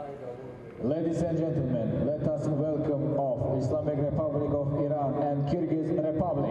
Ladies and gentlemen, let us welcome of Islamic Republic of Iran and Kyrgyz Republic.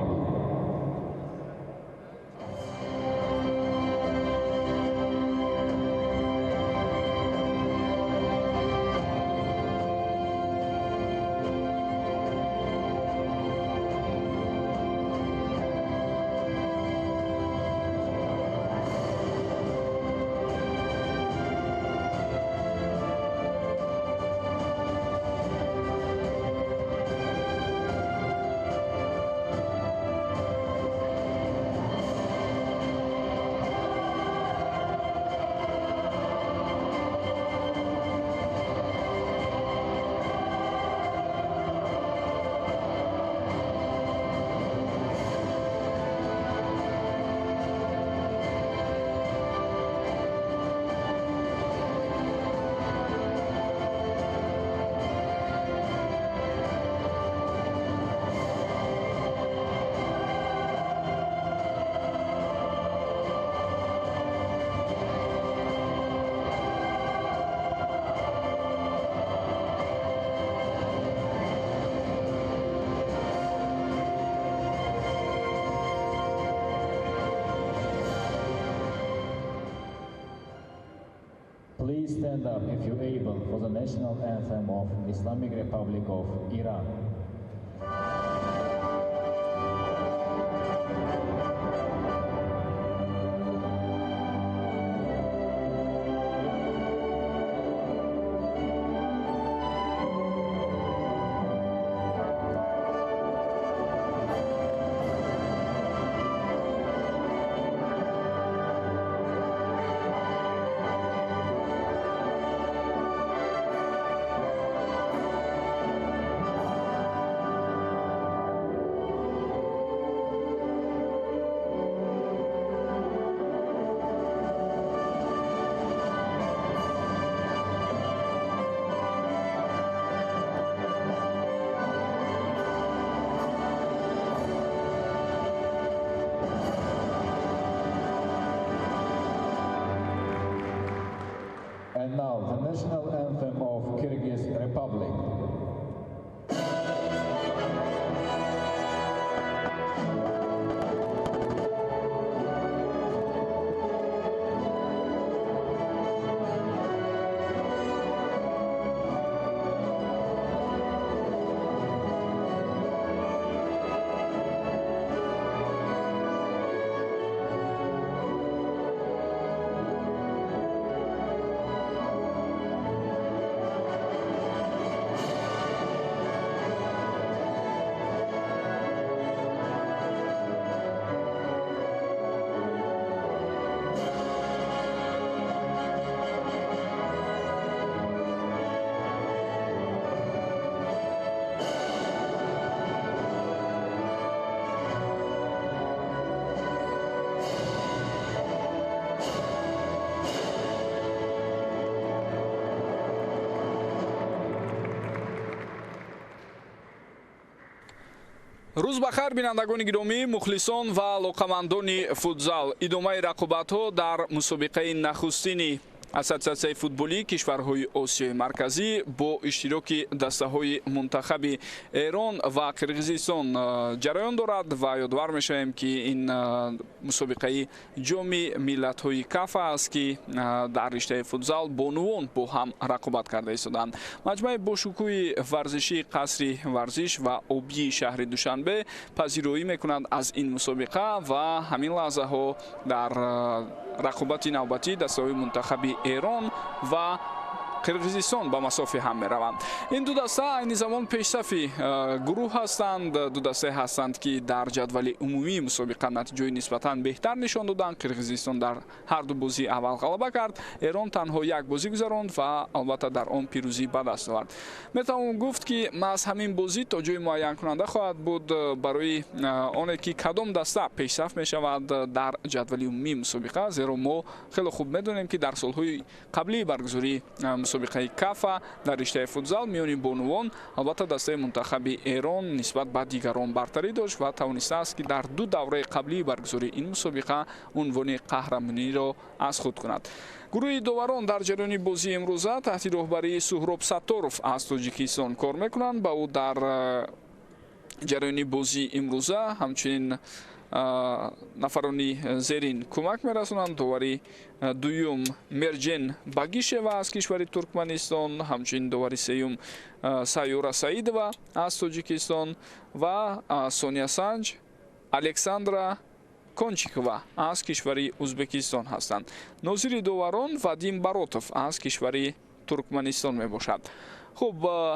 Please stand up if you're able for the national anthem of Islamic Republic of Iran. And now, the national anthem of Kyrgyz Republic. рӯз ба хайр бинандагони гиромӣ, мухлисон ва алоқамандони футзал. Идомаи рақобатҳо дар мусобиқаи нахустини ассотсиатсияи футболии кишварҳои Осиёи марказӣ бо иштироки дастаҳои мунтахаби Эрон ва Қирғизистон ҷараён дорад ва ёдовар мешавем ки ин мусобиқаи ҷоми миллатҳои кафа аст ки дар риштаи футзал бонувон бо ҳам рақобат карда истоданд. Маҷмӯи бошукӯҳи варзишии қасри варзиш ва обии шаҳри Душанбе пазироӣ мекунад аз ин мусобиқа ва ҳамин лаҳзаҳо дар рақобати навбатӣ дастаҳои мунтахаби Эрон ва Қирғизистон ба масофи ҳам мераванд. Ин ду даста айни замон пешсафи гурӯҳ ҳастанд. Ду дастае ҳастанд ки дар ҷадвали умумии мусобиқа натиҷаи нисбатан беҳтар нишон доданд. Қирғизистон дар ҳар ду бозӣ аввал ғалаба кард. Эрон танҳо як бозӣ гузаронд ва албатта дар он пирӯзӣ ба даст овард. Метавонам гуфт ки аз ҳамин бозӣ то ҷои муайянкунанда хоҳад буд барои оне ки кадом даста пешсаф мешавад дар ҷадвали умумии мусобиқа. Зеро мо хеле хуб медонем ки дар солҳои қаблии баргузории мусобиқаи кафа дар риштаи футзал миёни бонувон. албатта дастаи мунтахаби Эрон нисбат ба дигарон бартарӣ дошт ва тавонистааст ки дар ду давраи қаблии баргузории ин мусобиқа унвони қаҳрамониро аз худ кунад. гурӯҳи доварон дар ҷараёни бозии имрӯза таҳти роҳбарии Суҳроб Сатторов аз Тоҷикистон кор мекунанд. ба ӯ дар ҷараёни бозии имрӯза ҳамчунин нафарони зерин кӯмак мерасонанд. довари дуюм Мерҷен Багишева аз кишвари Туркманистон, ҳамчунин довари сеюм Сайёра Саидова аз Тоҷикистон ва Соня Санҷ Александра Кончикова аз кишвари Узбекистон ҳастанд. нозири доварон Вадим Баротов аз кишвари Туркманистон мебошад. хуб,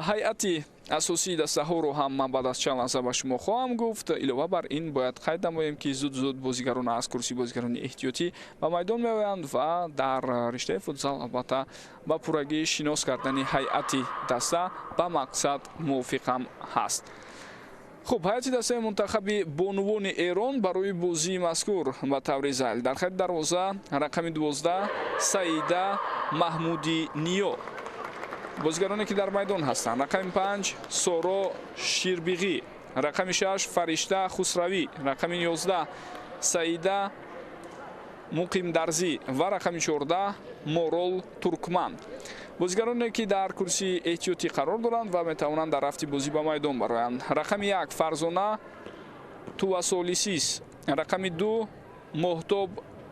ҳайати асосии дастаҳоро ҳам ман баъд аз чанд лаҳза ба шумо хоҳам гуфт. илова бар ин бояд қайд намоем ки зуд бозигарон аз курсии бозигарони эҳтиётӣ ба майдон меоянд ва дар риштаи футзал албатта ба пуррагӣ шинос кардани ҳайати даста ба мақсад мувофиқам ҳаст. хуб, ҳайати дастаи мунтахаби бонувони Эрон барои бозии мазкур ба таври зайл дар хати дарвоза рақами 12 Саида Маҳмуди Ниё, бозигароне ки дар майдон ҳастанд. рақами 5 Соро Ширбиғӣ, рақами 6 Фаришта Хусравӣ, рақами 11 Саида Муқимдарзӣ ва рақами 14 Морол Туркман. бозигароне ки дар курсии эҳтиётӣ қарор доранд ва метавонанд дар рафти бозӣ ба майдон бароянд. рақами 1 Фарзона Тувасолисис, рақами 2 Моҳтоб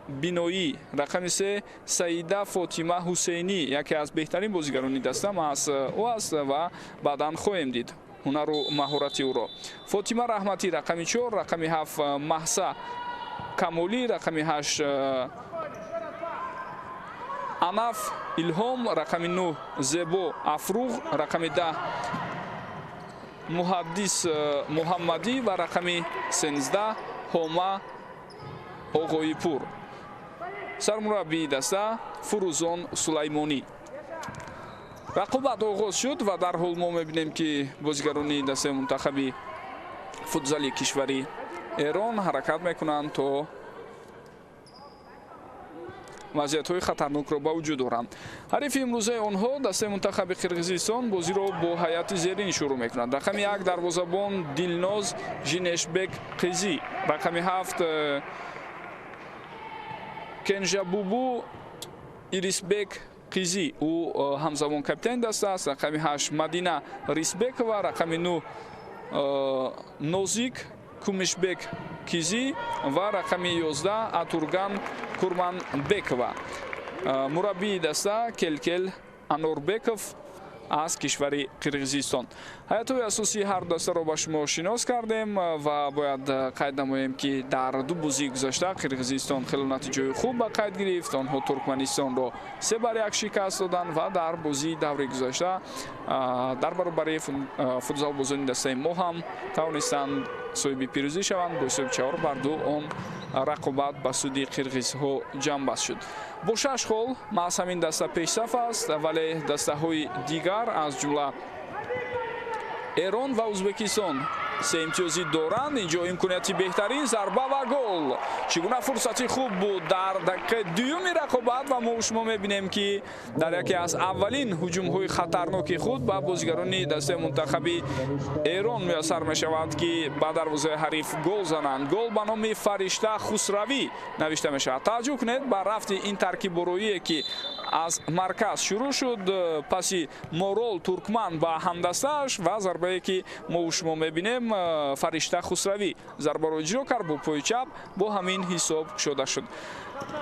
Биноӣ, рақами 3 Саида Фотима Ҳусейнӣ, яке аз беҳтарин бозигарони даста маҳз ӯ аст ва баъдан хоҳем дид ҳунару маҳорати ӯро. Фотима Раҳматӣ, рақами 4, рақами 7 Маҳса Камолӣ, рақами 8 Анаф Илҳом, рақами 9 Зебо Афруғ, рақами 10 Муҳаддис Муҳаммадӣ ва рақами 13 Ҳома Оғоипур. сармураббии даста Фурӯзон Сулаймонӣ. рақобат оғоз шуд ва дар ҳол мо мебинем ки бозигарони дастаи мунтахаби футзали кишвари Эрон ҳаракат мекунанд то вазъиятҳои хатарнокро ба вуҷуд оранд. ҳарифи имрӯзаи онҳо дастаи мунтахаби Қирғизистон бозиро бо ҳайати зерин шурӯъ мекунад. рақами 1 дарвозабон Дилноз Жинешбек Қизӣ, рақами 7 Кенжабубу Ирисбек Қизӣ, ӯ ҳамзамон капитани даста аст. рақами 8 Мадина Рисбекова, рақами 9 Нозик Кумишбек Кизӣ ва рақами 11 Атурган Курманбекова. мураббии даста Келкел Анорбеков аз кишвари Қирғизистон. ҳайатҳои асосии ҳар дастаро ба шумо шинос кардем ва бояд қайд намоем ки дар ду бозии гузашта Қирғизистон хело натиҷаи хуб ба қайд гирифт. онҳо Туркманистонро 3-1 шикаст доданд ва дар бозии даври гузашта дар баробари футзалбозони дастаи мо ҳам тавонистанд соҳиби пирӯзӣ шаванд. бо ҳисоби 4-2 он рақобат ба суди қирғизҳо ҷамъбаст шуд. бо 6 хол маҳз ҳамин даста пешсаф аст, вале дастаҳои дигар аз ҷумла Эрон ва Узбекистон се имтиёзӣ доранд. инҷо имконияти беҳтарин, зарба ва гол. чӣ гуна фурсати хуб буд дар дақиқаи дуюми рақобат ва мо шумо мебинем ки дар яке аз аввалин ҳуҷумҳои хатарноки худ ба бозигарони дастаи мунтахаби Эрон муяссар мешавад ки ба дарвозаи ҳариф гол зананд. гол ба номи Фаришта Хусравӣ навишта мешавад. таваҷҷӯҳ кунед ба рафти ин таркиббороие ки аз марказ шурӯъ шуд, паси Морол Туркман ба ҳамдастааш ва зарбае ки мо шумо мебинем Фаришта Хусравӣ зарбаро иҷро кард бо пои чап, бо ҳамин ҳисоб кушода шуд.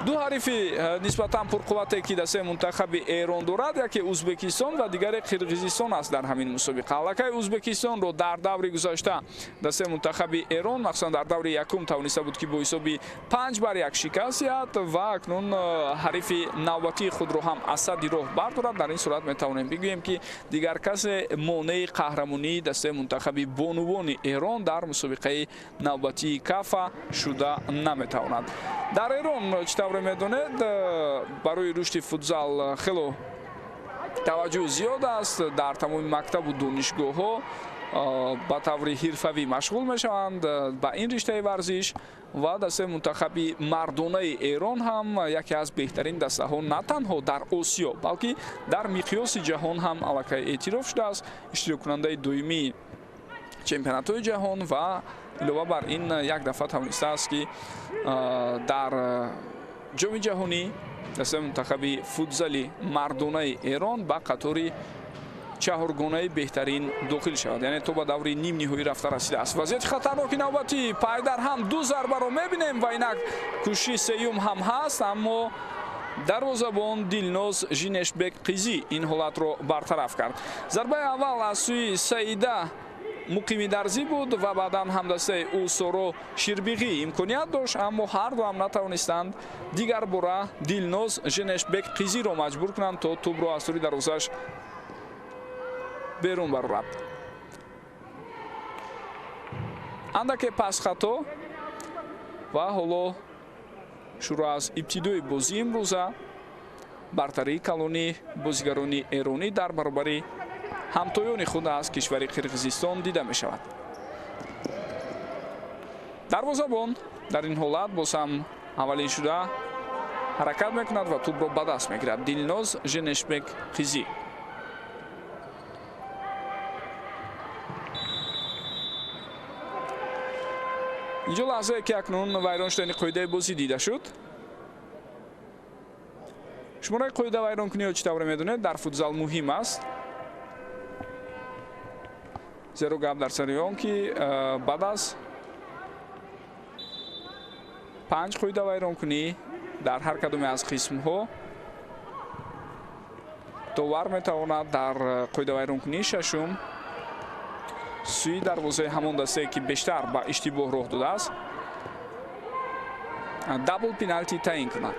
ду ҳарифи нисбатан пурқуввате ки дастаи мунтахаби Эрон дорад, яке Узбекистон ва дигаре Қирғизистон аст дар ҳамин мусобиқа. аллакай Узбекистонро дар даври гузашта дастаи мунтахаби Эрон махсусан дар даври якум тавониста буд ки бо ҳисоби 5-1 шикаст диҳад ва акнун ҳарифи навбатии худро ҳам аз садди роҳ бардорад. дар ин сурат метавонем бигӯем ки дигар касе монеи қаҳрамонии дастаи мунтахаби бонувони Эрон дар мусобиқаи навбатии кафа шуда наметавонад. дар Эрон чӣ тавре медонед, барои рушди футзал хело таваҷҷӯҳ зиёд аст. дар тамоми мактабу донишгоҳҳо ба таври ҳирфавӣ машғул мешаванд ба ин риштаи варзиш ва дастаи мунтахаби мардонаи Эрон ҳам яке аз беҳтарин дастаҳо на танҳо дар Осиё, балки дар миқёси ҷаҳон ҳам аллакай эътироф шудааст. иштироккунандаи доимии чемпионатҳои ҷаҳон ва илова бар ин як дафъа тавонистааст ки дар ҷоми ҷаҳонӣ дастаи мунтахаби футзали мардонаи Эрон ба қатори чаҳоргонаи беҳтарин дохил шавад, яъне то ба даври нимниҳоӣ рафта расидааст. вазъияти хатарноки навбатӣ пай дар ҳам ду зарбаро мебинем ва инак кӯшиши сеюм ҳам ҳаст, аммо дарвозабон Дилноз Жинешбек Қизӣ ин ҳолатро бартараф кард. зарбаи аввал аз сӯи Саида муқими дарзӣ буд ва баъдан ҳамдастаи ӯ Соро Ширбиғӣ имконият дошт, аммо ҳарду ҳам натавонистанд дигар бора Дилноз Жинешбек Қизиро маҷбур кунанд то тӯбро аз тӯри дарвозааш берун барорад. андаке пасхато ва ҳоло шуруъ аз ибтидои бозии имрӯза бартарии калони бозигарони эронӣ дар баробари ҳамтоёни худ аз кишвари Қирғизистон дида мешавад. дарвозабон дар ин ҳолат боз ҳам аввалин шуда ҳаракат мекунад ва тӯбро ба даст мегирад. Дилноз Жинешбек Қизӣ. инҷо лаҳзае ки акнун вайрон шудани қоидаи бозӣ дида шуд. шумораи қоида вайронкуниҳо чӣ тавре медонед? Дар футзал муҳим аст, зеро гап дар сари он ки баъд аз 5 қоида вайронкунӣ дар ҳар кадоме аз қисмҳо довар метавонад дар қоида вайронкунии шашум сӯи дарвозаи ҳамон дастае ки бештар ба иштибоҳ роҳ додааст дабл пеналти таъин кунад.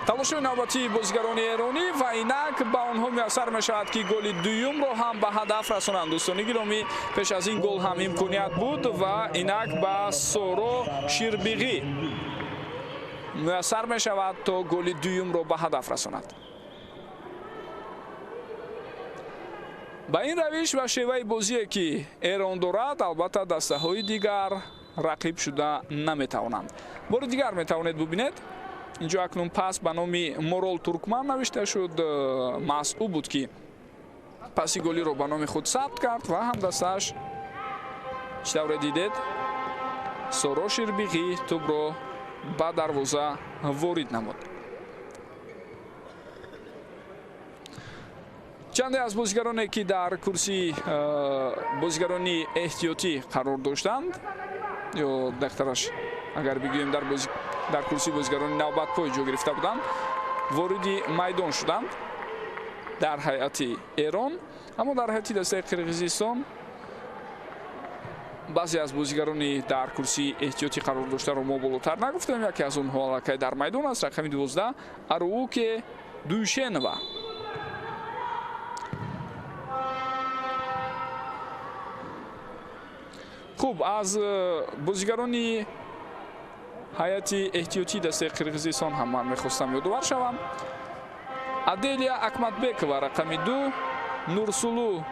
талошои навбатии бозигарони эронӣ ва инак ба онҳо муяссар мешавад ки голи дуюмро ҳам ба ҳадаф расонанд. дӯстони гиромӣ, пеш аз ин гол ҳам имконият буд ва инак ба Соро Ширбиғӣ муяссар мешавад то голи дуюмро ба ҳадаф расонад. ба ин равиш ва шеваи бозие ки Эрон дорад, албатта дастаҳои дигар рақиб шуда наметавонанд. бори дигар метавонед бубинед. инҷо акнун пас ба номи Морол Туркман навишта шуд. маҳз ӯ буд ки паси голиро ба номи худ сабт кард ва ҳамдастааш чӣ тавре дидед Соро Ширбиғӣ тӯбро ба дарвоза ворид намуд. чанде аз бозигароне ки дар курсии бозигарони эҳтиётӣ қарор доштанд ё бехтараш агар бигӯем дар курсии бозигарони навбатпой ҷо гирифта буданд, вориди майдон шуданд дар ҳайати Эрон. аммо дар ҳайати дастаи Қирғизистон баъзе аз бозигарони дар курсии эҳтиётӣ қарор доштаро мо болотар нагуфтем. яке аз онҳо аллакай дар майдон аст, рақами 12 Арууке Дӯйшенова. хуб, аз бозигарони ҳайати эҳтиётӣ дастаи Қирғизистон ҳам ман мехостам ёдовар шавам. Аделия Акматбекова рақами 2, Нурсулу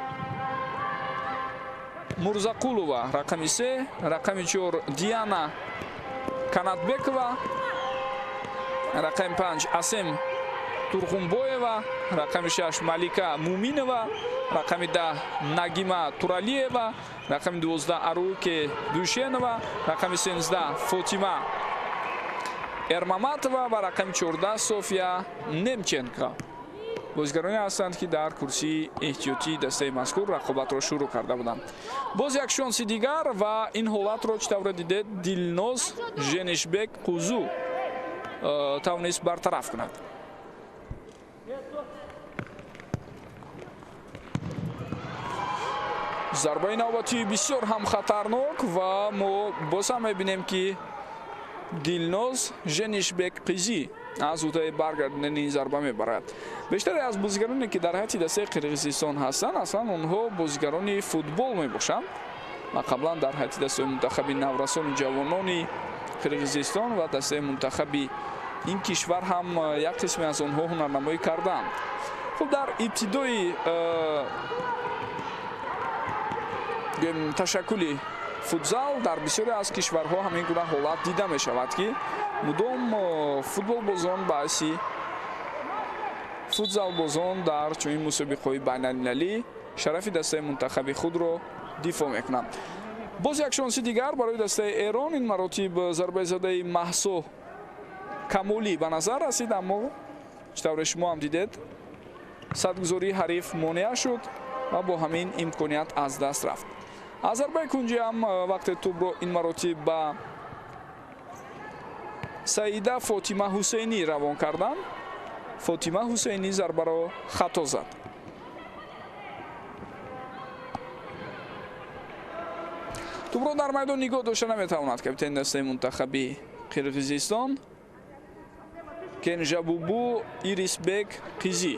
Мурзақулова рақами 3, рақами 4 Диана Канатбекова, рақами 5 Асем Турғунбоева, рақами 6 Малика Муминова, рақами 10 Нагима Туралиева, рақами 12 Арууке Дӯйшенова, рақами 13 Фотима Эрмаматова ва рақами 14 София Немченко. бозигароне ҳастанд ки дар курсии эҳтиётии дастаи мазкур рақобатро шурӯъ карда буданд. боз як шонси дигар ва ин ҳолатро чӣ тавре дидед? Дилноз Женишбек Қузу тавонист бартараф кунад. зарбаи навбатӣ бисёр ҳам хатарнок ва мо боз ҳам мебинем ки Дилноз Женишбек Қизӣ аз удаи баргардидани ин зарба мебарад. бештаре аз бозигароне ки дар ҳайати дастаи Қирғизистон ҳастанд аслан онҳо бозигарони футбол мебошанд ва қаблан дар ҳайати дастаи мунтахаби наврасони ҷавонони Қирғизистон ва дастаи мунтахаби ин кишвар ҳам як қисме аз онҳо ҳунарнамоӣ карданд. хуб дар ибтидои ташаккули футзал дар бисёре аз кишварҳо ҳамин гуна ҳолат дида мешавад ки мудом футболбозон баъси футзалбозон дар чунин мусобиқаҳои байналмилалӣ шарафи дастаи мунтахаби худро дифоъ мекунанд. боз як шонси дигар барои дастаи Эрон. ин маротиб зарбаизадаи Маҳсо Камолӣ ба назар расид, аммо чӣ тавре шумо ҳам дидед садгузории ҳариф монеа шуд ва бо ҳамин имконият аз даст рафт. аз зарбаи кунҷи ҳам вақте тӯбро ин маротиб ба Саида Фотима Ҳусейнӣ равон карданд. Фотима Ҳусейнӣ зарбаро хато зад. тӯбро дар майдон нигоҳ дошта наметавонад капитани дастаи мунтахаби Қирғизистон Кенжабубу Ирисбек Қизӣ.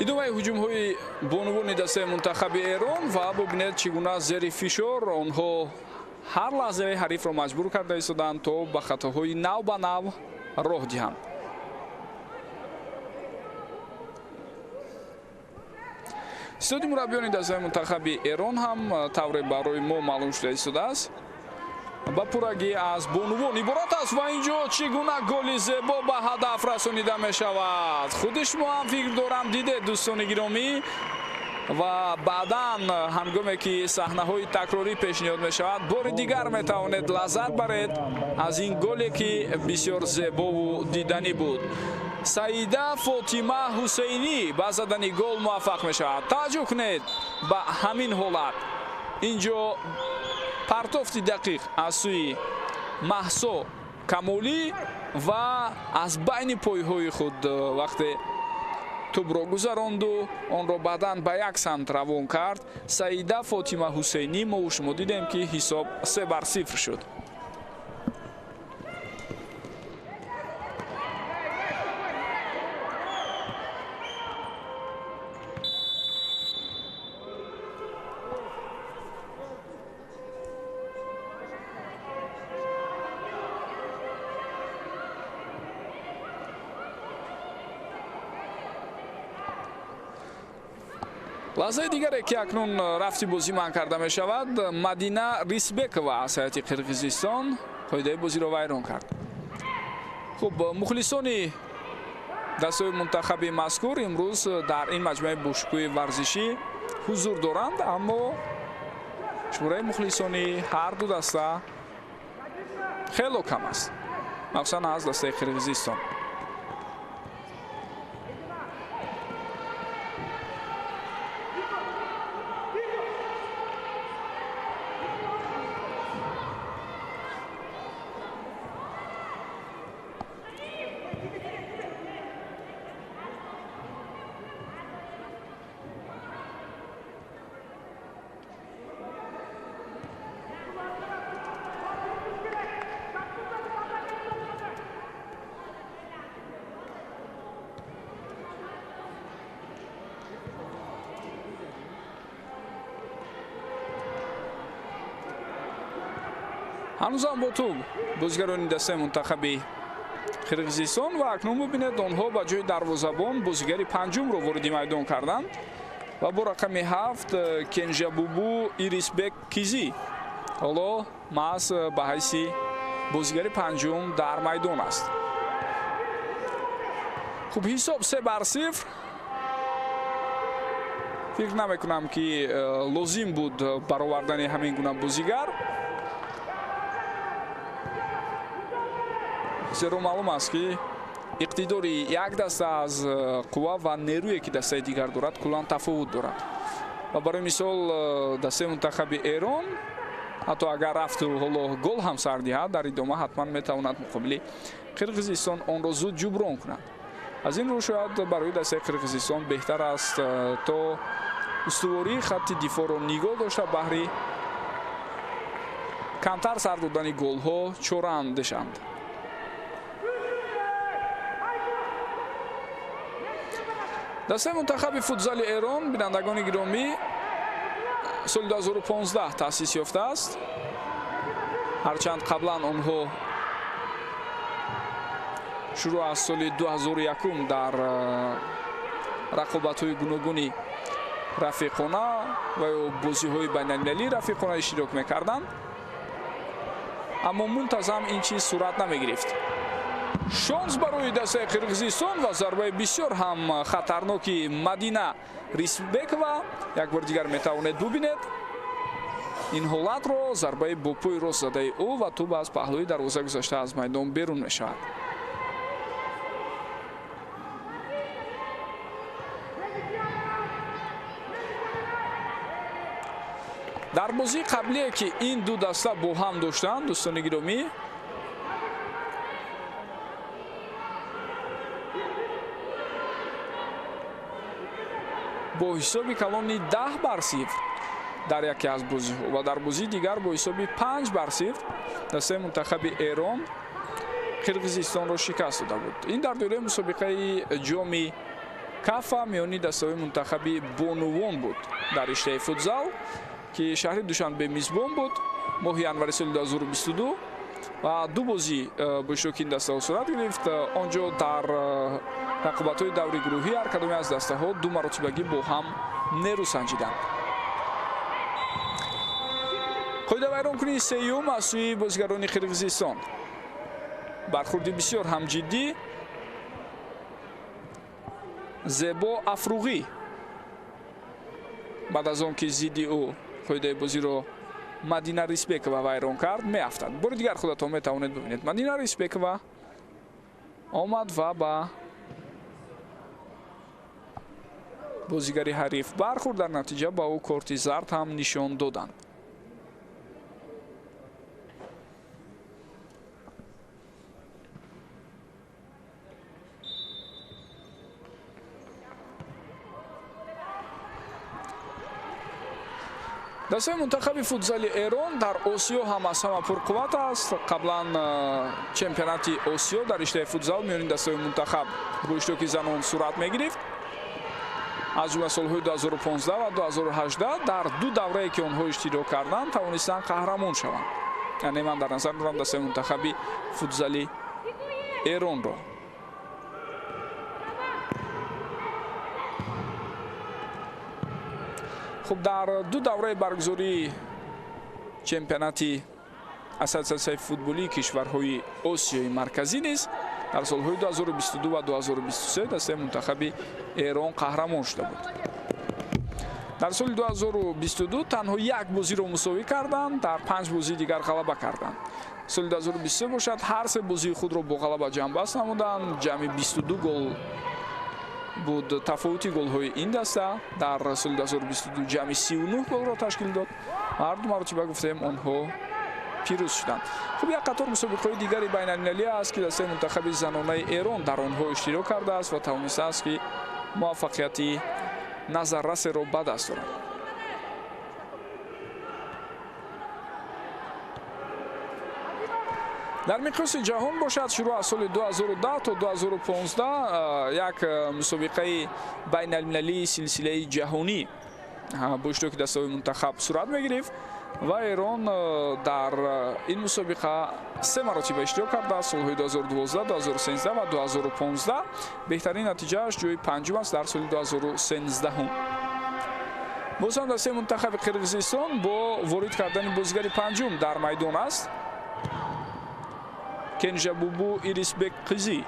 идомаи ҳуҷумҳои бонувони дастаи мунтахаби Эрон ва бубинед чӣ гуна зери фишор онҳо ҳар лаҳзаи ҳарифро маҷбур карда истоданд то ба хатоҳои нав ба нав роҳ диҳанд. истиёди мураббиёни дастаи мунтахаби Эрон ҳам тавре барои мо маълум шуда истодааст. ба пурагӣ аз бонувон иборат аст ва инҷо чӣ гуна голи зебо ба ҳадаф расонида мешавад. худи шумо ҳам фикр дорам дидед дӯстони гиромӣ ва баъдан ҳангоме ки саҳнаҳои такрорӣ пешниҳод мешавад бори дигар метавонед лаззат баред аз ин голе ки бисёр зебову диданӣ буд. Саида Фотима Ҳусейнӣ ба задани гол муваффақ мешавад. таваҷҷӯҳ кунед ба ҳамин ҳолат. инҷо партофти дақиқ аз сӯи Маҳсо Камолӣ ва аз байни пойҳои худ вақте тӯбро гузаронду онро баъдан ба як самт равон кард Саида Фотима Ҳусейнӣ мо шумо дидем ки ҳисоб 3-0 шуд. лаҳзаи дигаре ки акнун рафти бозӣ манъ карда мешавад Мадина Рисбекова аз ҳайати Қирғизистон қоидаи бозиро вайрон кард. хуб мухлисони дастаи мунтахаби мазкур имрӯз дар ин маҷмӯаи бошкӯҳи варзишӣ ҳузур доранд, аммо шумораи мухлисони ҳарду даста хело кам аст, махсусан аз дастаи Қирғизистон. ҳанӯзам бо тӯб бозигарони дастаи мунтахаби қирғизистон ва акнун бубинед онҳо ба ҷои дарвозабон бозигари панҷумро вориди майдон карданд ва бо рақами 7 Кенжабубу Ирисбек Кизӣ ҳоло маҳз ба ҳайси бозигари панҷум дар майдон аст. хуб ҳисоб 3-0. фикр намекунам ки лозим буд баровардани ҳамин гуна бозигар, зеро маълум аст ки иқтидори як даста аз қувва ва нерӯе ки дастаи дигар дорад куллан тафовут дорад. ва барои мисол дастаи мунтахаби Эрон ҳатто агар рафту ҳоло гол ҳам сар диҳад, дар идома ҳатман метавонад муқобили Қирғизистон онро зуд ҷуброн кунад. аз ин рӯ шояд барои дастаи Қирғизистон беҳтар аст то устувории хатти дифоъро нигоҳ дошта баҳри камтар сар додани голҳо чора андешанд. дастаи мунтахаби футзали Эрон, бинандагони гиромӣ, соли 2015 таъсис ёфтааст. ҳарчанд қаблан онҳо шурӯъ аз соли 2001 дар рақобатҳои гуногуни рафиқона ва ё бозиҳои байналмилалии рафиқона иштирок мекарданд, аммо мунтазам ин чиз сурат намегирифт. шонс барои дастаи Қирғизистон ва зарбаи бисёр ҳам хатарноки Мадина Рисбекова як бор дигар метавонед бубинед. ин ҳолатро зарбаи бо пӯи рост задаи ӯ ва тӯб аз паҳлӯи дарвоза гузашта аз майдон берун мешавад. дар бозии қаблие ки ин ду даста бо ҳам доштанд, дӯстони гиромӣ, бо ҳисоби калони 10-0 дар яке аз бозиҳо ва дар бозии дигар бо ҳисоби 5-0 дастаи мунтахаби Эрон Қирғизистонро шикаст дода буд. ин дар дораи мусобиқаи ҷоми кафа миёни дастаҳои мунтахаби бонувон буд дар риштаи футзал ки шаҳри Душанбе мизбон буд моҳи январи соли 2022 ва ду бозӣ бо иштироки ин дастаҳо сурат гирифт. он ҷо дар рақобатҳои даври гурӯҳӣ ҳар кадоме аз дастаҳо ду маротибагӣ бо ҳам нерӯ санҷиданд. қоидавайронкунии сеюм аз сӯи бозигарони Қирғизистон, бархурди бисёр ҳам ҷиддӣ. Зебо Афруғӣ баъд аз он ки зидди ӯ қоидаи бозиро Мадина Рисбекова вайрон кард, меафтад. бори дигар худатон метавонед бибинед. Мадина Рисбекова омад ва ба бозигари ҳариф бархурд, дар натиҷа ба ӯ корти зард ҳам нишон доданд. дастаи мунтахаби футзали Эрон дар Осиё ҳам аз ҳама пурқувват аст. қаблан чемпионати Осиё дар риштаи футзал миёни дастаи мунтахаб бо иштироки занон сурат мегирифт. аз ҷумла солҳои 2015 ва 2018 дар ду даврае ки онҳо иштирок карданд тавонистанд қаҳрамон шаванд. яъне ман дар назар дорам дастаи мунтахаби футзали Эронро. хуб дар ду давраи баргузории чемпионати ассотсиатсияи футболии кишварҳои Осиёи марказӣ низ дар солҳои 2022 ва 2023 дастаи мунтахаби Эрон қаҳрамон шуда буд. дар соли 2022 танҳо як бозиро мусовӣ карданд, дар 5 бозии дигар ғалаба карданд. соли 2023 бошад ҳар се бозии худро бо ғалаба ҷамъбаст намуданд. ҷамъи 22 гол буд тафовути голҳои ин даста. дар соли 2022 ҷамъи 39 голро ташкил дод ва ҳар ду маротиба гуфтем онҳо пирӯз шуданд. хуб як қатор мусобиқаҳои дигари байналмилалӣ аст ки дастаи мунтахаби занонаи Эрон дар онҳо иштирок кардааст ва тавонистааст ки муваффақияти назаррасеро ба даст орад. дар миқёси ҷаҳон бошад шурӯъ аз соли 2010 то 2015 як мусобиқаи байналмилалии силсилаи ҷаҳонӣ бо иштироки дастаҳои мунтахаб сурат мегирифт. ва Эрон дар ин мусобиқа 3 маротиба иштирок кардааст: солҳои 2012, 2013 ва 2015. беҳтарин натиҷааш ҷои панҷум аст дар соли 2013. боз ҳам дастаи мунтахаби Қирғизистон бо ворид кардани бозигари панҷум дар майдон аст: Кенжабубу Ирисбек Қизӣ.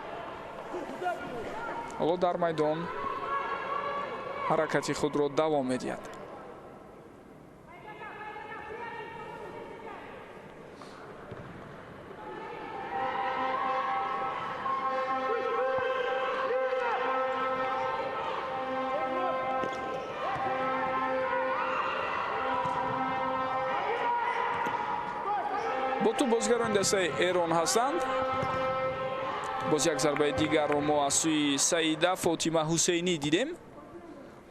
ҳоло дар майдон ҳаракати худро давом медиҳад. бо ту бозигарони дастаи Эрон ҳастанд. боз як зарбаи дигарро мо аз сӯи Саида Фотима Ҳусейнӣ дидем,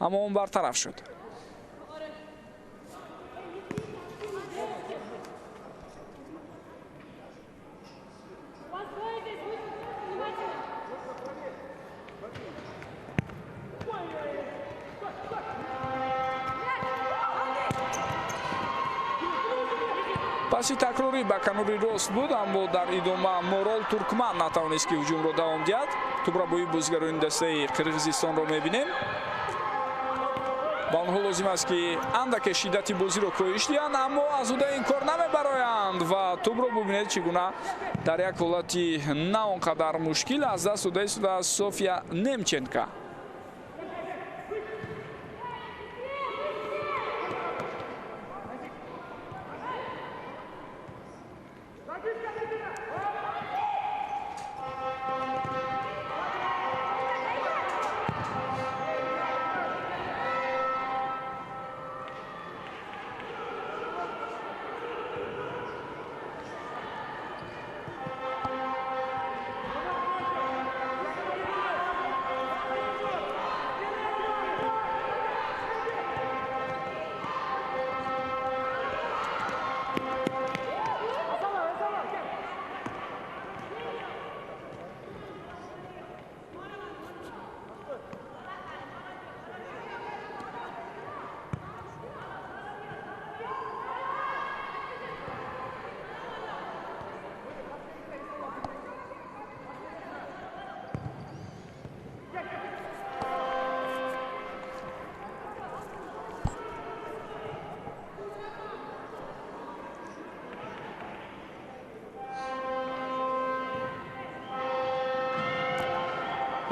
аммо он бартараф шуд. паси такрорӣ ба канори рост буд, аммо дар идома Морол Туркман натавонист ки ҳуҷумро давом диҳад. тубрабои бозигарони дастаи Қирғизистонро мебинем. ба онҳо лозим аст ки андаке шиддати бозиро коҳиш диҳанд, аммо аз уда ин кор намебароянд ва тубро бубинед чӣ гуна дар як ҳолати на он қадар мушкил аз даст дода истодааст София Немченко.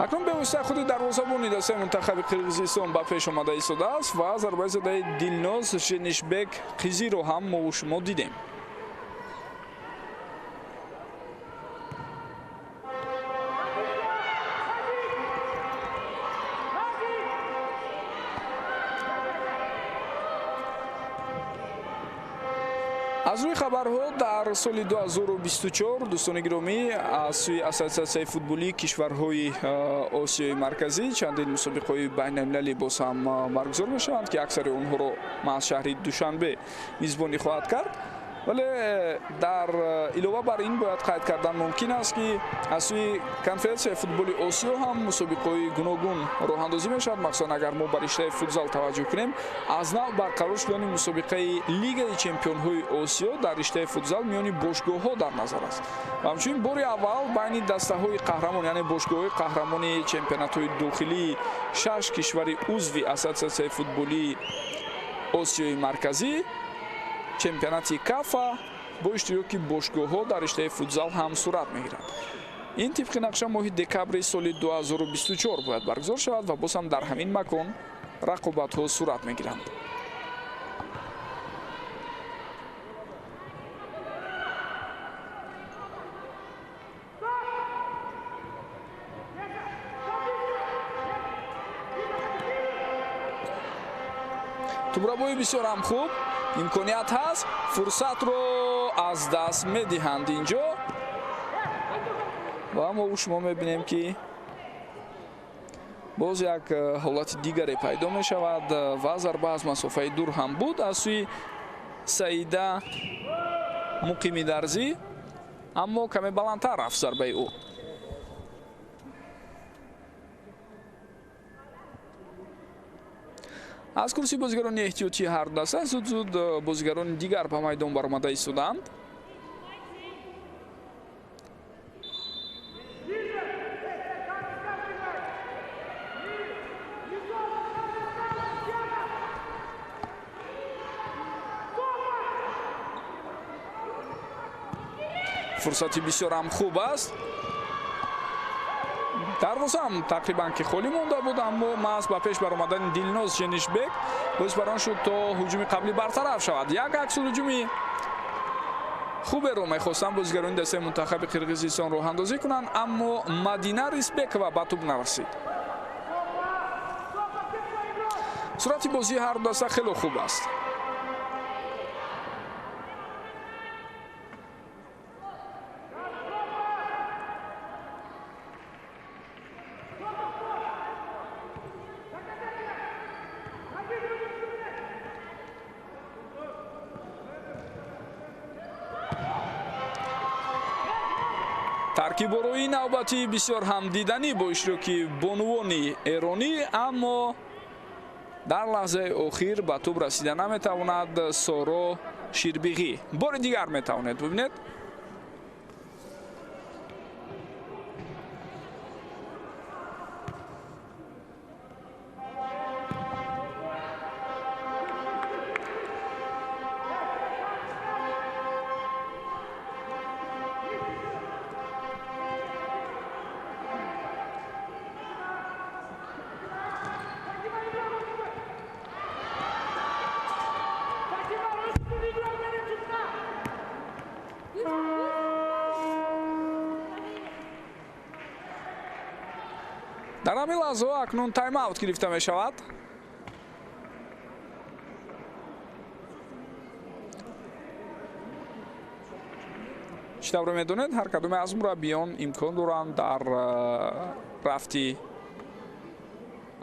акнун бевоситаи худи дарвозабони дастаи мунтахаби Қирғизистон ба пеш омада истодааст ва зарбаи задаи Дилноз Женишбек Қизиро ҳам мо шумо дидем. аз рӯи хабарҳо дар соли 2024 дӯстони гиромӣ аз сӯи ассотсиатсияи футболии кишварҳои осиёи марказӣ чандин мусобиқаҳои байналмилалӣ боз ҳам баргузор мешаванд ки аксари онҳоро маъ аз шаҳри Душанбе мизбонӣ хоҳад кард. вале дар илова бар ин бояд қайд кардан мумкин аст ки аз сӯи конференсияи футболи осиё ҳам мусобиқаҳои гуногун роҳандозӣ мешавад, махсусан агар мо ба риштаи футзал таваҷҷӯҳ кунем. аз нав барқарор шудани мусобиқаи лигаи чемпионҳои осиё дар риштаи футзал миёни бошгоҳҳо дар назар аст ва ҳамчунин бори аввал байни дастаҳои қаҳрамон, яъне бошгоҳҳои қаҳрамони чемпионатҳои дохилии 6 кишвари узви ассотсиатсияи футболии осиёи марказӣ, чемпионати кафа бо иштироки бошгоҳҳо дар риштаи футзал ҳам сурат мегирад. ин тибқи нақша моҳи декабри соли 2024 бояд баргузор шавад ва боз ҳам дар ҳамин макон рақобатҳо сурат мегиранд. тубрабои бисёр ҳам хуб, имконият ҳаст, фурсатро аз даст медиҳанд инҷо ва мо шумо мебинем ки боз як ҳолати дигаре пайдо мешавад ва зарба аз масофаи дур ҳам буд аз сӯи Саида Муқимидарзӣ, аммо каме баландтар рафт зарбаи ӯ. аз курси бозигарони эҳтиётии ҳар даста зуд бозигарони дигар ба майдон баромада истоданд. фурсати бисёрам хуб аст. дарвозаам тақрибан ки холӣ монда буд, аммо маҳз ба пеш баромадани Дилноз Женишбек боис барон шуд то ҳуҷуми қаблӣ бартараф шавад. Як аксулҳуҷуми хуберо мехостанд бозигарони дастаи мунтахаби Қирғизистон роҳандозӣ кунанд, аммо Мадина Рисбекова ба тӯб нарасид. сурати бозии ҳар даста хеле хуб аст. таркибборои навбати бисёр ҳамдиданӣ бо иштироки бонувони эронӣ, аммо дар лаҳзаи охир ба тӯб расида наметавонад Соро Ширбиғӣ. бори дигар метавонед бибинед. дар ҳамин лаҳзаҳо акнун тайм-аут гирифта мешавад. чӣ тавре медонед, ҳар кадоме аз мураббиён имкон доранд дар рафти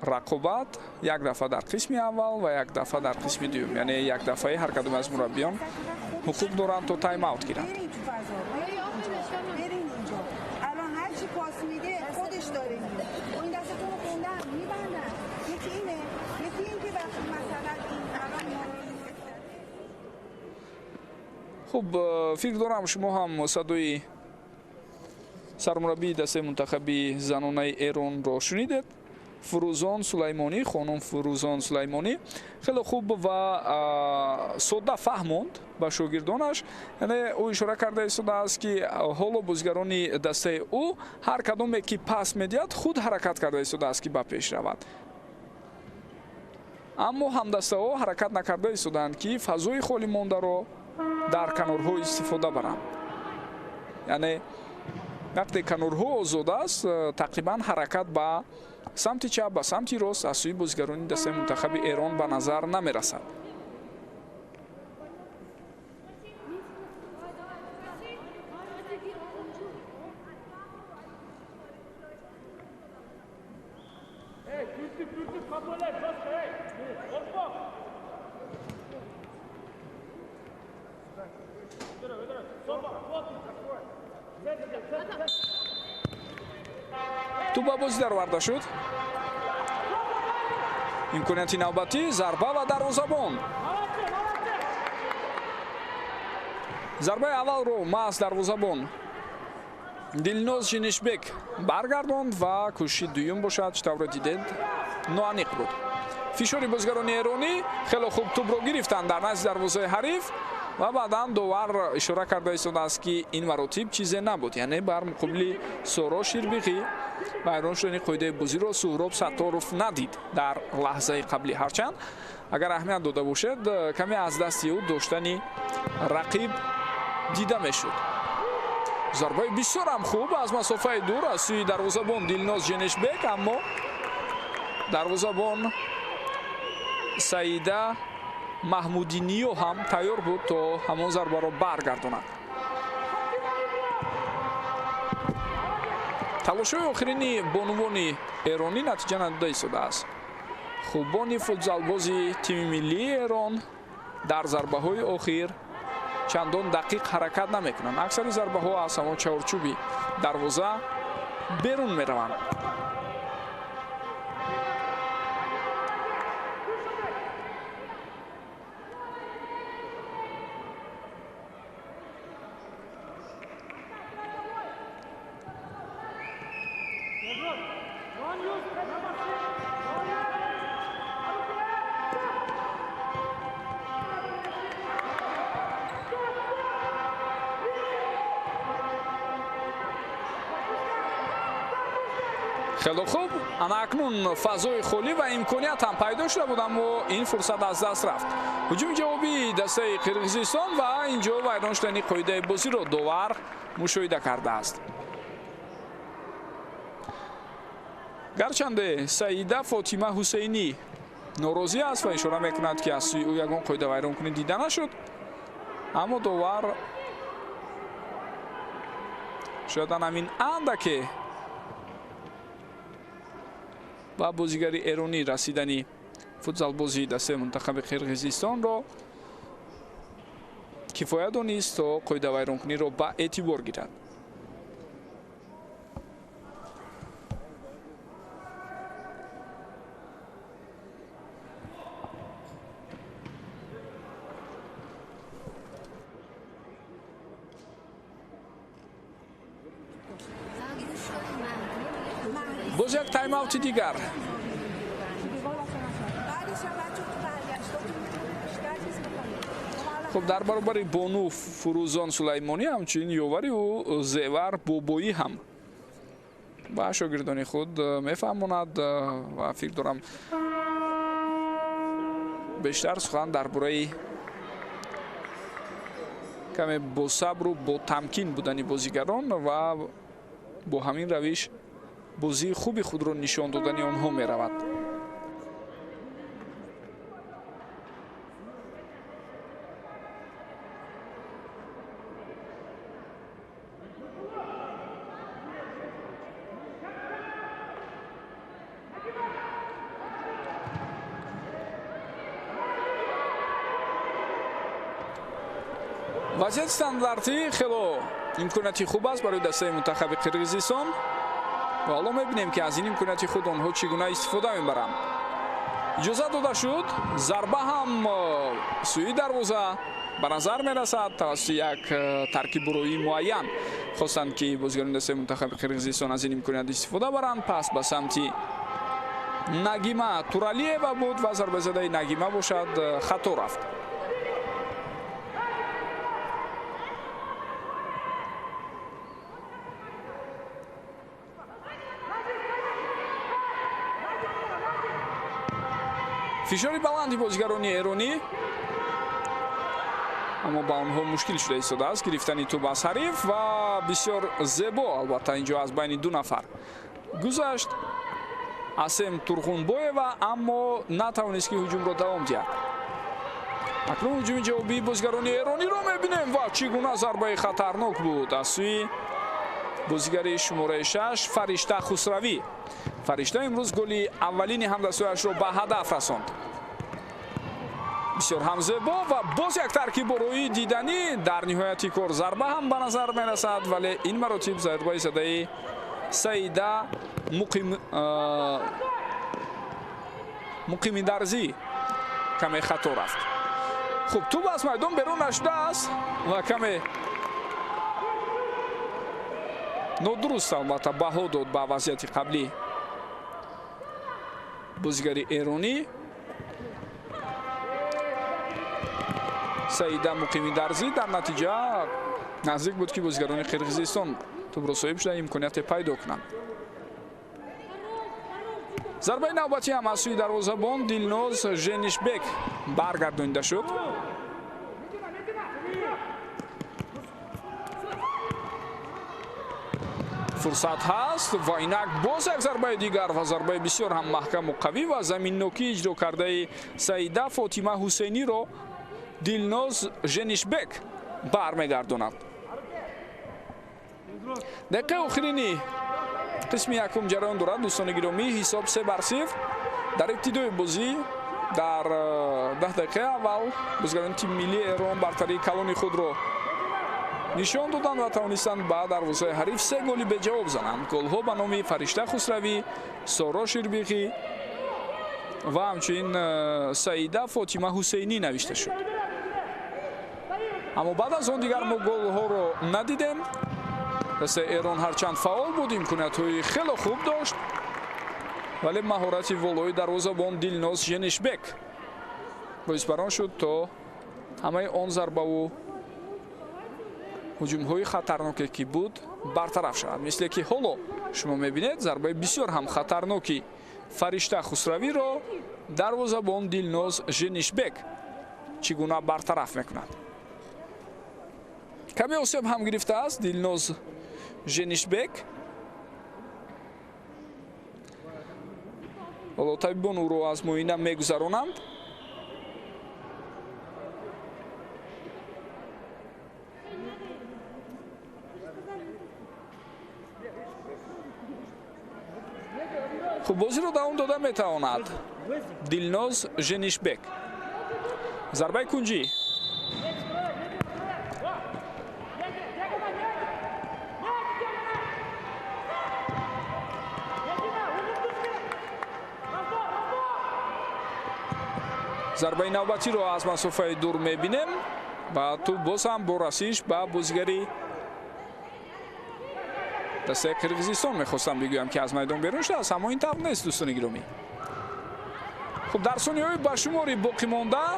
рақобат як дафъа дар қисми аввал ва як дафъа дар қисми дуюм, яъне як дафъаи ҳар кадоме аз мураббиён ҳуқуқ доранд то тайм-аут гиранд. хуб, фикр дорам шумо ҳам садои сармураббии дастаи мунтахаби занонаи Эронро шунидед. Фурӯзон Сулаймонӣ, хонум Фурӯзон Сулаймонӣ хеле хуб ва содда фаҳмонд ба шогирдонаш. яъне ӯ ишора карда истодааст ки ҳоло бозигарони дастаи ӯ ҳар кадоме ки пас медиҳад худ ҳаракат карда истодааст ки ба пеш равад. аммо ҳамдастаҳо ҳаракат накарда истодаанд ки фазои холӣ мондаро дар канорҳо истифода баранд. яъне вақте канорҳо озод аст, тақрибан ҳаракат ба самти чап ба самти рост аз сӯи бозигарони дастаи мунтахаби Эрон ба назар намерасад. тӯб ба бозӣ дароварда шуд. имконияти навбатӣ, зарба ва дарвозабон. зарбаи аввалро маҳз дарвозабон Дилноз Женишбек баргардонд ва кӯшиши дуюм бошад. чӣ тавре дидед, ноаниқ буд. фишори бозигарони эронӣ хеле хуб тӯбро гирифтанд дар назди дарвозаи ҳариф ва баъдан довар ишора карда истодааст ки ин маротиб чизе набуд, яъне бар муқобили Соро Ширбиғӣ вайрон шудани қоидаи бозиро Суҳроб Сатторов надид дар лаҳзаи қаблӣ. ҳарчанд агар аҳамият дода бошед, каме аз дасти ӯ доштани рақиб дида мешуд. зарбаи бисёрам хуб аз масофаи дур аз сӯи дарвозабон Дилноз Женишбек, аммо дарвозабон Саида Маҳмудиниё ҳам тайёр буд то ҳамон зарбаро баргардонад. талошҳои охирини бонувони эронӣ натиҷа надода истодааст. хубони футзалбози тими миллии Эрон дар зарбаҳои охир чандон дақиқ ҳаракат намекунанд. аксари зарбаҳо аз ҳамон чаҳорчӯби дарвоза берун мераванд. خیلی خوب، اکنون فضای خالی و امکانیت هم پیدا شده بود اما این فرصت از دست رفت. هجوم جوابی دسته قرقیزستان و اینجا ویران شدن قاعده بازی رو داور مشاهده کرده است. گرچند سعیده فاطمه حسینی ناراضی است و اشاره میکند که از سوی او یگان قاعده ویران کنی دیده نشد، اما داور شاید همین اندکی و بازیگری ایرانی رسیدنی فوتزال بازی دسته منتخب قرقیزستان را کفایت دانست تا قاعده ویران کنی را به اعتبار گیرد. باز یک تایم اوت دیگر. خب در برابر بانو فروزان سلیمانی همچنین یاوری و زیور بوبویی هم با شاگردان خود میفهماند و فکر دارم بیشتر سخن درباره کمی با صبر و با تمکین بودن بازیگران و با همین روش بازی خوبی خود را نشان دادن آنها می رود. وضعیت استانداردی خیلی امکاناتی خوب است برای دسته منتخب قرقیزستان و حالا میبینیم که از این امکاناتی خود آنها چگونه استفاده میبرند. اجازه داده شد، ضربه هم سوی دروازه به نظر میرسد توسط یک ترکیب برویی معین خواستند که بازیگران دسته منتخب قرقیزستان از این امکانات استفاده برند. پس به سمت نگیمه تورالیeva بود و ضربه زده نگیمه باشد خطا رفت. فشاری بلندی بازیگران ایرانی اما با آنها مشکل شده ایستاده است گرفتن توپ از حریف و بسیار زیبا البته اینجا از بین دو نفر گذشت اسم تورخونبویeva اما نتوانست که هجوم را دوام دهد. اکنون هجوم جوابی بازیگران ایرانی را میبینیم و چگونه ضربه خطرناک بود از سوی بازیگر شماره 6 فرشته خسروی. فرشته امروز گلی اولین همدستیش را به هدف رساند. بسیار هم زیبا و باز یک ترکیب روی دیدنی در نهایت کار ضربه هم به نظر می رسد ولی این مراتب ضربه زده سعیده مقیمی درزی کمی خطا رفت. خوب توپ از میدان بیرون نشده است و کمی نادرست البته بها داد به وضعیت قبلی بازیگری ایرانی. سعیده مقیمی درزی در نتیجه نزدیک بود که بازیگران قرقیزستان توپ را صاحب شده امکانیت پیدا کنند. ضربه نوبتی هم از سوی دروازه‌بان دیلناز ژنیشبک برگردانیده شد. فرصت هست و اینک باز یک ضربه دیگر و ضربه بسیار هم محکم و قوی و زمین نوکی اجرا کرده سعیده فاطمه حسینی را دیلناز ژنیشبک برمیگرداند. دقیقه آخرینی قسم یکم جریان دارد دوستان گرامی. حساب 3-0 در ابتدای بازی در 10 دقیقه اول بازیگران تیم ملی ایران برتری کلان خود را نشان دادند و توانستند به دروازه حریف 3 گلی به جواب زنند. گل‌ها به نام فرشته خسروی، سارا شیربیخی و همچنین سعیده فاطمه حسینی نوشته شد. اما بعد از آن دیگر ما گل‌ها را ندیدیم дастаи Эрон ҳарчанд фаъол буд, имкониятҳои хеле хуб дошт, вале маҳорати волои дарвозабон Дилноз Женишбек боис барон шуд то ҳамаи он зарбаву ҳуҷумҳои хатарноке ки буд бартараф шавад. Мисле ки ҳоло шумо мебинед зарбаи бисёр ҳам хатарноки Фаришта Хусравиро дарвозабон Дилноз Женишбек чӣ гуна бартараф мекунад. Каме осеб ҳам гирифтааст Дилноз Женишбек. ҳоло табибон ӯро аз муоина мегузаронанд. хуб, бозиро давом дода метавонад Дилноз Женишбек. зарбаи кунҷӣ. зарбаи навбатиро аз масофаи дур мебинем ва ту боз ҳам бо расиш ба бозигари дастаи Қирғизистон мехостам бигӯям ки аз майдон берун шудааст, аммо ин тавр нест дӯстони гиромӣ. хуб, дар сонияҳои ба шумори боқӣ монда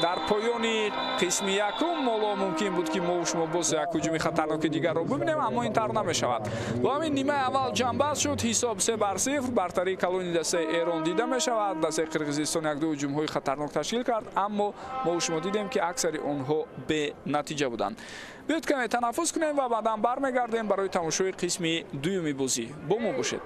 дар поёни қисми якум моло мумкин буд ки мо шумо боз як ҳуҷуми хатарноки дигарро бибинем, аммо ин тавр намешавад. бо ҳамин нимаи аввал ҷамъбаст шуд, ҳисоб 3-0. бартарии калони дастаи Эрон дида мешавад. дастаи Қирғизистон як-ду ҳуҷумҳои хатарнок ташкил кард, аммо мо шумо дидем ки аксари онҳо бенатиҷа буданд. биёед каме танаффус кунем ва баъдан бармегардем барои тамошои қисми дуюми бозӣ. бо мо бошед.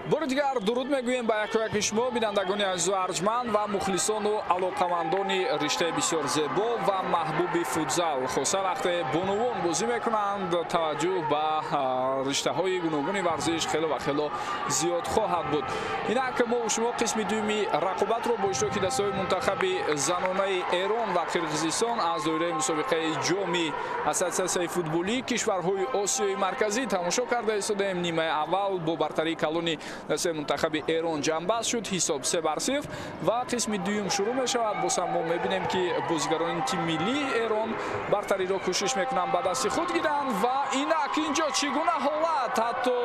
бори дигар дуруд мегӯем ба якояки шумо бинандагони азизу арҷманд ва мухлисону алоқамандони риштаи бисёр зебо ва маҳбуби футзал. хусон вақте бонувон бозӣ мекунанд, таваҷҷӯҳ ба риштаҳои гуногуни варзиш хело ва хело зиёд хоҳад буд. инак мо шумо қисми дуюми рақобатро бо иштироки дастаҳои мунтахаби занонаи Эрон ва Қирғизистон аз доираи мусобиқаи ҷоми ассотсиатсияи футболии кишварҳои Осиёи марказӣ тамошо карда истодем. нимаи аввал бо бартарии калони дастаи мунтахаби Эрон ҷамъбаст шуд, ҳисоб 3-0 ва қисми дуюм шурӯъ мешавад. боз ҳам мо мебинем ки бозигарони тими миллии Эрон бартариро кӯшиш мекунанд ба дасти худ гиранд ва инак инҷо чӣ гуна ҳолат, ҳатто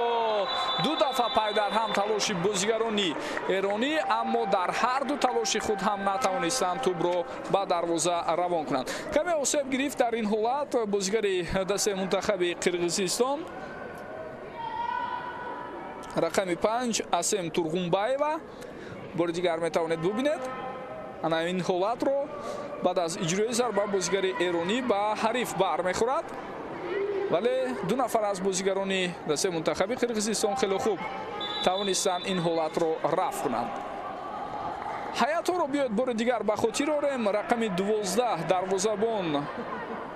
ду дафъа пай дар ҳам талоши бозигарони эронӣ, аммо дар ҳар ду талоши худ ҳам натавонистанд тӯбро ба дарвоза равон кунанд. каме осеб гирифт дар ин ҳолат бозигари дастаи мунтахаби Қирғизистон, рақами 5 Асем Турғунбаева. бори дигар метавонед бубинед ана ин ҳолатро баъд аз иҷрои зарба бозигари эронӣ ба ҳариф бармехӯрад, вале ду нафар аз бозигарони дастаи мунтахаби Қирғизистон хело хуб тавонистанд ин ҳолатро рафъ кунанд. ҳаятҳоро биёед бори дигар ба хотир орем. рақами 12 дарвозабон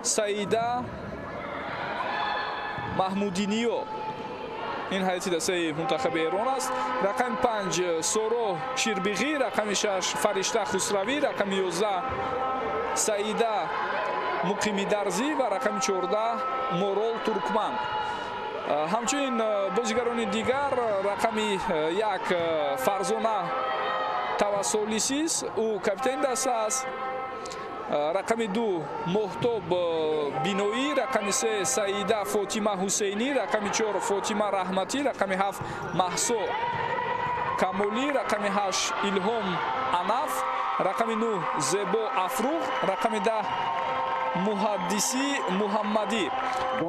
Саида Маҳмудиниё, ин ҳайати дастаи мунтахаби Эрон аст. рақами 5 Соро Ширбиғӣ, рақами 6 Фаришта Хусравӣ, рақами 11 Саида Муқимидарзӣ ва рақами 14 Морол Туркман. ҳамчунин бозигарони дигар рақами 1 Фарзона Тавассолисис, ӯ капитани даста аст. рақами 2 Моҳтоб Биноӣ, рақами 3 Саида Фотима Ҳусейнӣ, рақами 4 Фотима Раҳматӣ, рақами 7 Маҳсо Камолӣ, рақами 8 Илҳом Анаф, рақами 9 Зебо Афруғ, рақами 10 Муҳаддисӣ Муҳаммадӣ.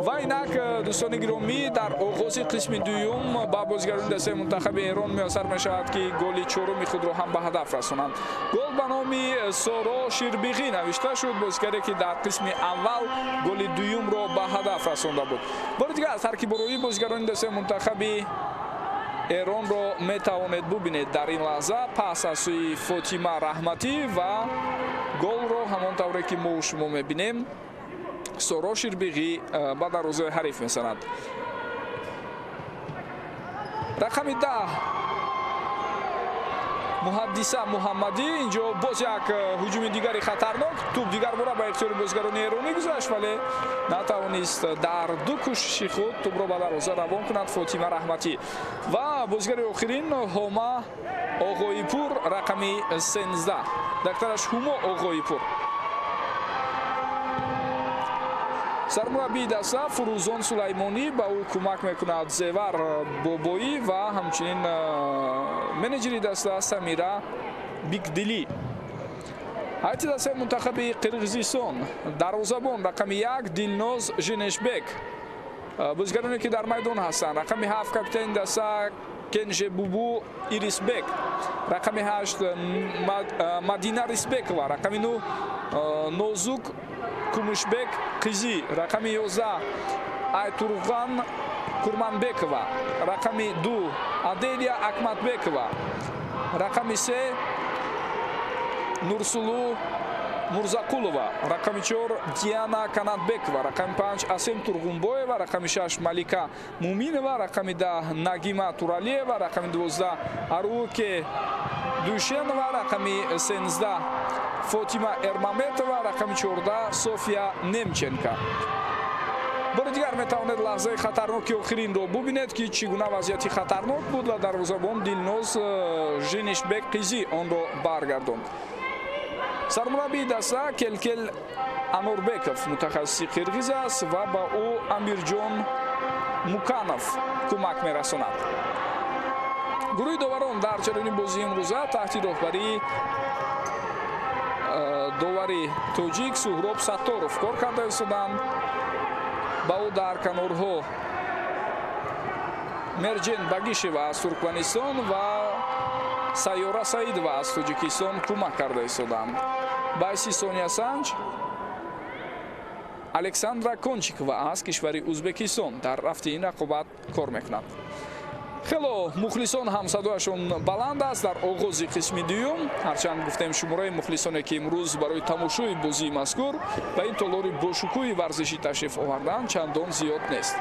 ва инак дӯстони гиромӣ, дар оғози қисми дуюм ба бозигарони дастаи мунтахаби Эрон муяссар мешавад ки голи чоруми худро ҳам ба ҳадаф расонанд. гол ба номи Соро Ширбиғӣ навишта шуд, бозигаре ки дар қисми аввал голи дуюмро ба ҳадаф расонда буд. бори дигар таркибороии бозигарони дастаи мунтахаби Эронро метавонед бубинед дар ин лаҳза пас аз сӯи Фотима Раҳматӣ ва голро ҳамон тавре ки мо шумо мебинем Соро Ширбиғӣ ба дарвозаи ҳариф месанад. рақами 10 Муҳаддиса Муҳаммадӣ, инҷо боз як ҳуҷуми дигари хатарнок, тӯб дигар бора ба ихтиёри бозигарони эронӣ гузашт, вале натавонист дар ду кӯшиши худ тӯбро ба дарвоза равон кунад Фотима Раҳматӣ. ва бозигари охирин Ҳома Оғоипур, рақами 13, дактараш Ҳумо Оғоипур. сармураббии даста Фурӯзон Сулаймонӣ, ба ӯ кӯмак мекунад Зевар Бобоӣ ва ҳамчунин менеҷери даста Самира Бикдилӣ. ҳайати дастаи мунтахаби Қирғизистон, дарвозабон рақами 1 Дилноз Женешбек, бозигароне ки дар майдон ҳастанд. рақами 7 капитани даста Кенжебубу Ирисбек, рақами 8 Мадина Рисбекова, рақами 9 Нозук Кумушбек Қизӣ, рақами 11 Айтурған Курманбекова, рақами 2 Аделия Акматбекова, рақами 3 Нурсулу Мурзақулова, рақами 4 Диана Канатбекова, рақами 5 Асем Турғунбоева, рақами 6 Малика Муминова, рақами 10 Нагима Туралиева, рақами 12 Аруке Душенова, рақами 13 Фотима Эрмаметова, рақами 14 София Немченко. бори дигар метавонед лаҳзаи хатарноки охиринро бубинед ки чӣ гуна вазъияти хатарнок буд ва дарвозабон Дилноз Женешбек Қизӣ онро баргардонд. сармураббии даста Келкел Анорбеков, мутахассиси қирғиз аст ва ба ӯ Амирҷон Муканов кӯмак мерасонад. гурӯҳи доварон дар ҷараёни бозии имрӯза таҳти роҳбарии довари тоҷик Суҳроб Сатторов кор карда истоданд. ба ӯ дар канорҳо Мерҷен Багишева аз Туркманистон ва Сайёра Саидова аз Тоҷикистон кӯмак карда истоданд. байси Соня Санҷ Александра Кончикова аз кишвари Узбекистон дар рафти ин рақобат кор мекунад. хело мухлисон ҳам садояшон баланд аст дар оғози қисми дуюм. ҳарчанд гуфтем шумораи мухлисоне ки имрӯз барои тамошои бозии мазкур ба ин толори бошукӯи варзишӣ ташриф оварданд чандон зиёд нест.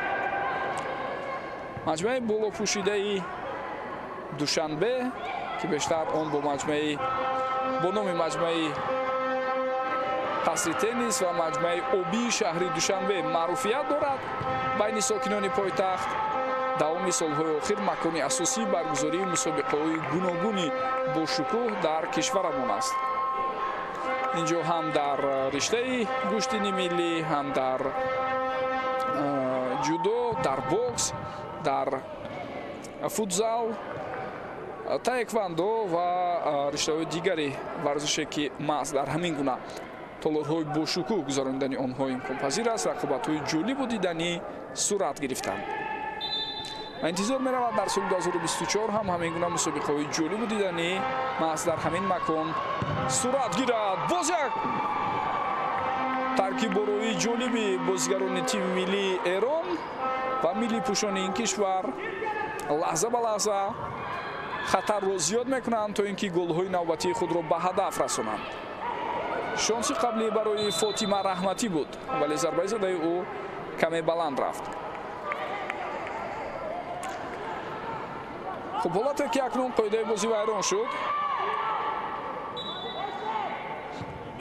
маҷмӯаи болопӯшидаи душанбе ки бештар он бо номи маҷмӯаи қасри теннис ва маҷмӯаи обии шаҳри душанбе маъруфият дорад байни сокинони пойтахт, давоми солҳои охир макони асосии баргузории мусобиқаҳои гуногуни бошукӯҳ дар кишварамон аст. инҷо ҳам дар риштаи гӯштини миллӣ, ҳам дар ҷудо, дар бокс, дар футзал, таеквондо ва риштаҳои дигари варзише ки маҳз дар ҳамин гуна толорҳои бошукӯҳ гузарондани онҳо имконпазир аст, рақобатҳои ҷолибу диданӣ сурат гирифтанд. интизор меравад дар соли 2024 ҳам ҳамин гуна мусобиқаҳои ҷолибу диданӣ маҳз дар ҳамин макон сурат гирад. боз як таркиббороии ҷолиби бозигарони тими миллии Эрон ва миллипӯшони ин кишвар лаҳза ба лаҳза хатарро зиёд мекунанд то ин ки голҳои навбатии худро ба ҳадаф расонанд. шонси қаблӣ барои Фотима Раҳматӣ буд, вале зарбаи задаи ӯ каме баланд рафт. хуб, ҳолате ки акнун қоидаи бозӣ вайрон шуд.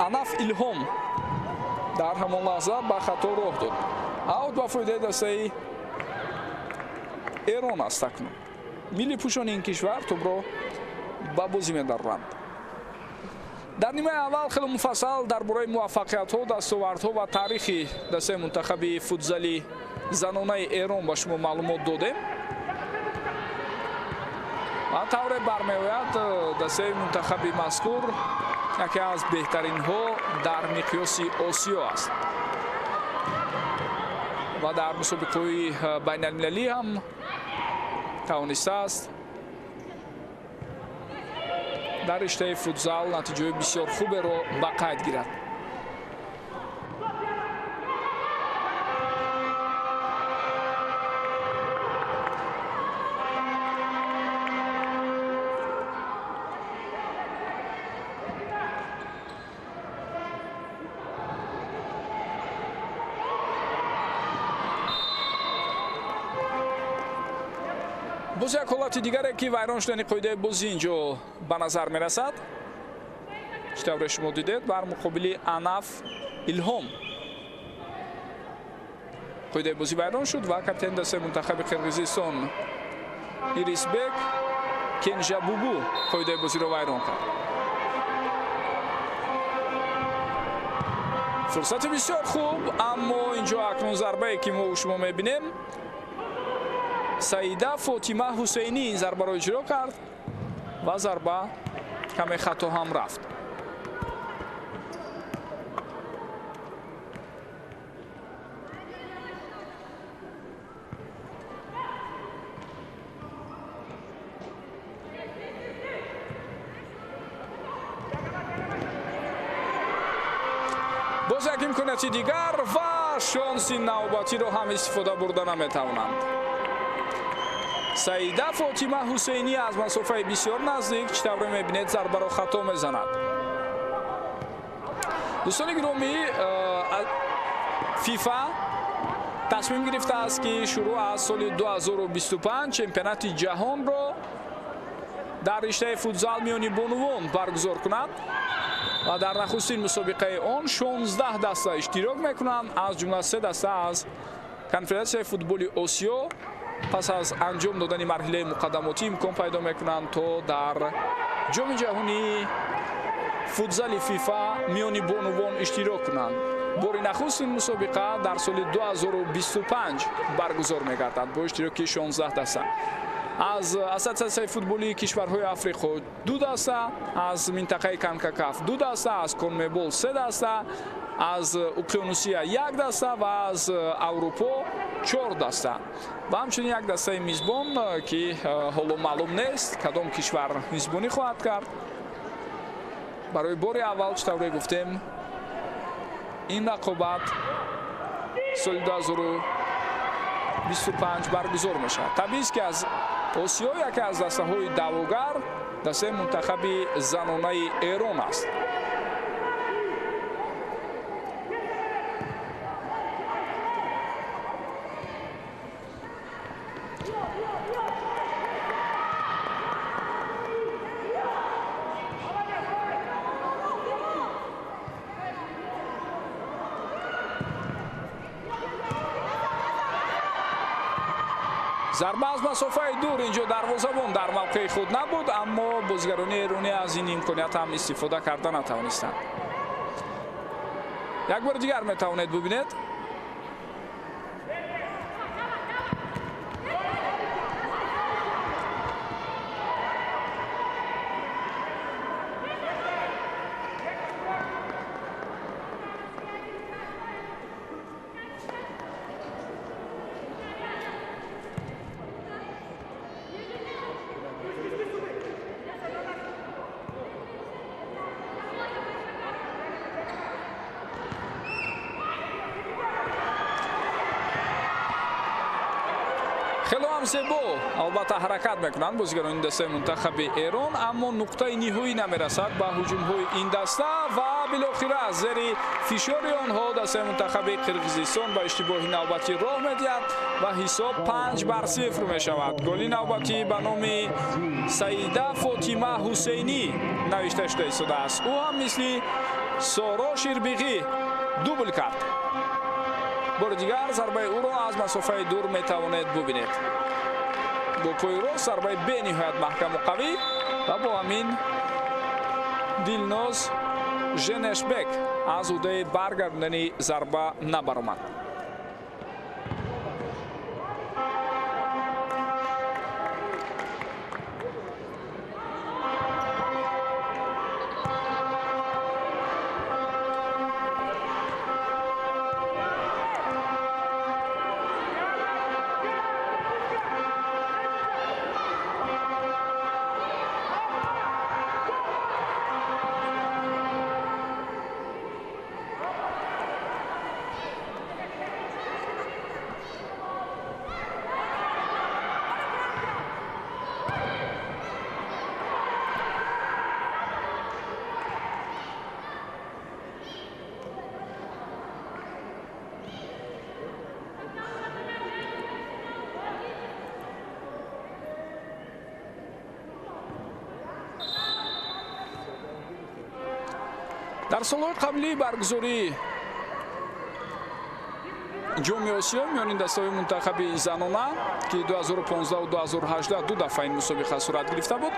Анаф Илҳом дар ҳамон лаҳза ба хато роҳ дод. аут ба фоидаи дастаи Эрон аст. акнун миллипӯшони ин кишвар тӯбро ба бозӣ медароранд. дар нимаи аввал хеле муфассал дар бораи муваффақиятҳо, дастовардҳо ва таърихи дастаи мунтахаби футзали занонаи Эрон ба шумо маълумот додем. ва тавре бармеояд дастаи мунтахаби мазкур яке аз беҳтаринҳо дар миқёси Осиё аст ва дар мусобиқаҳои байналмилалӣ ҳам тавонистааст дар риштаи футзал натиҷаҳои бисёр хуберо ба қайд гирад. боз як ҳолати дигаре ки вайрон шудани қоидаи бозӣ инҷо ба назар мерасад. читавре шумо дидед бар муқобили Анаф Илҳом қоидаи бозӣ вайрон шуд ва капитани дастаи мунтахаби Қирғизистон Ирисбек Кенжабубу қоидаи бозиро вайрон кард. фурсати бисёр хуб, аммо инҷо акнун зарбае ки мо шумо мебинем. Саида Фотима Ҳусейнӣ ин зарбаро иҷро кард ва зарба каме хато ҳам рафт. боз як имконияти дигар ва шонси навбатиро ҳам истифода бурда наметавонанд. Саида Фотима Ҳусейнӣ аз масофаи бисёр наздик читавре мебинед зарбаро хато мезанад. дӯстони гиромӣ, фифа тасмим гирифтааст ки шуруъ аз соли 2025 чемпионати ҷаҳонро дар риштаи футзал миёни бонувон баргузор кунад ва дар нахустин мусобиқаи он 16 даста иштирок мекунанд, аз ҷумла 3 даста аз конфедератсияи футболи Осиё пас аз анҷом додани марҳилаи муқаддамотӣ имкон пайдо мекунанд то дар ҷоми ҷаҳонии футзали фифа миёни бонувон иштирок кунанд. бори нахуст ин мусобиқа дар соли 2025 баргузор мегардад бо иштироки 16 даста аз ассотсиатсияи футболии кишварҳои Африқо 2 даста, аз минтақаи Канкакаф 2 даста, аз Конмебол 3 даста, аз Уқёнусия 1 даста ва аз Аврупо 4 даста ва ҳамчунин як дастаи мизбон ки ҳоло маълум нест кадом кишвар мизбонӣ хоҳад кард. барои бори аввал читавре гуфтем ин рақобат соли 2025 баргузор мешавад. табиист ки аз осиё яке аз дастаҳои даъвогар дастаи мунтахаби занонаи Эрон аст. зарба аз масофаи дур инҷо дарвозабон дар мавқеи худ набуд, аммо бозигарони эронӣ аз ин имконият ҳам истифода карда натавонистанд. як бори дигар метавонед бубинед. хело ҳам зебо албатта ҳаракат мекунанд бозигарони дастаи мунтахаби Эрон, аммо нуқтаи ниҳоӣ намерасад ба ҳуҷумҳои ин даста ва билохира зери фишори онҳо дастаи мунтахаби Қирғизистон ба иштибоҳи навбатӣ роҳ медиҳад ва ҳисоб 5-0 мешавад. голи навбатӣ ба номи Саида Фотима Ҳусейнӣ навишта шуда истодааст. ӯ ҳам мисли Соро Ширбиғӣ дубл кард. бори дигар зарбаи ӯро аз масофаи дур метавонед бубинед. бо пои рост зарбаи бениҳоят маҳкаму қавӣ ва бо ҳамин Дилноз Женешбек аз ӯҳдаи баргардондани зарба набаромад. дар солҳои қаблӣ баргузории ҷоми осиё миёни дастаҳои мунтахаби занона ки 2015 ва 2018 ду дафъа ин мусобиқа сурат гирифта буд,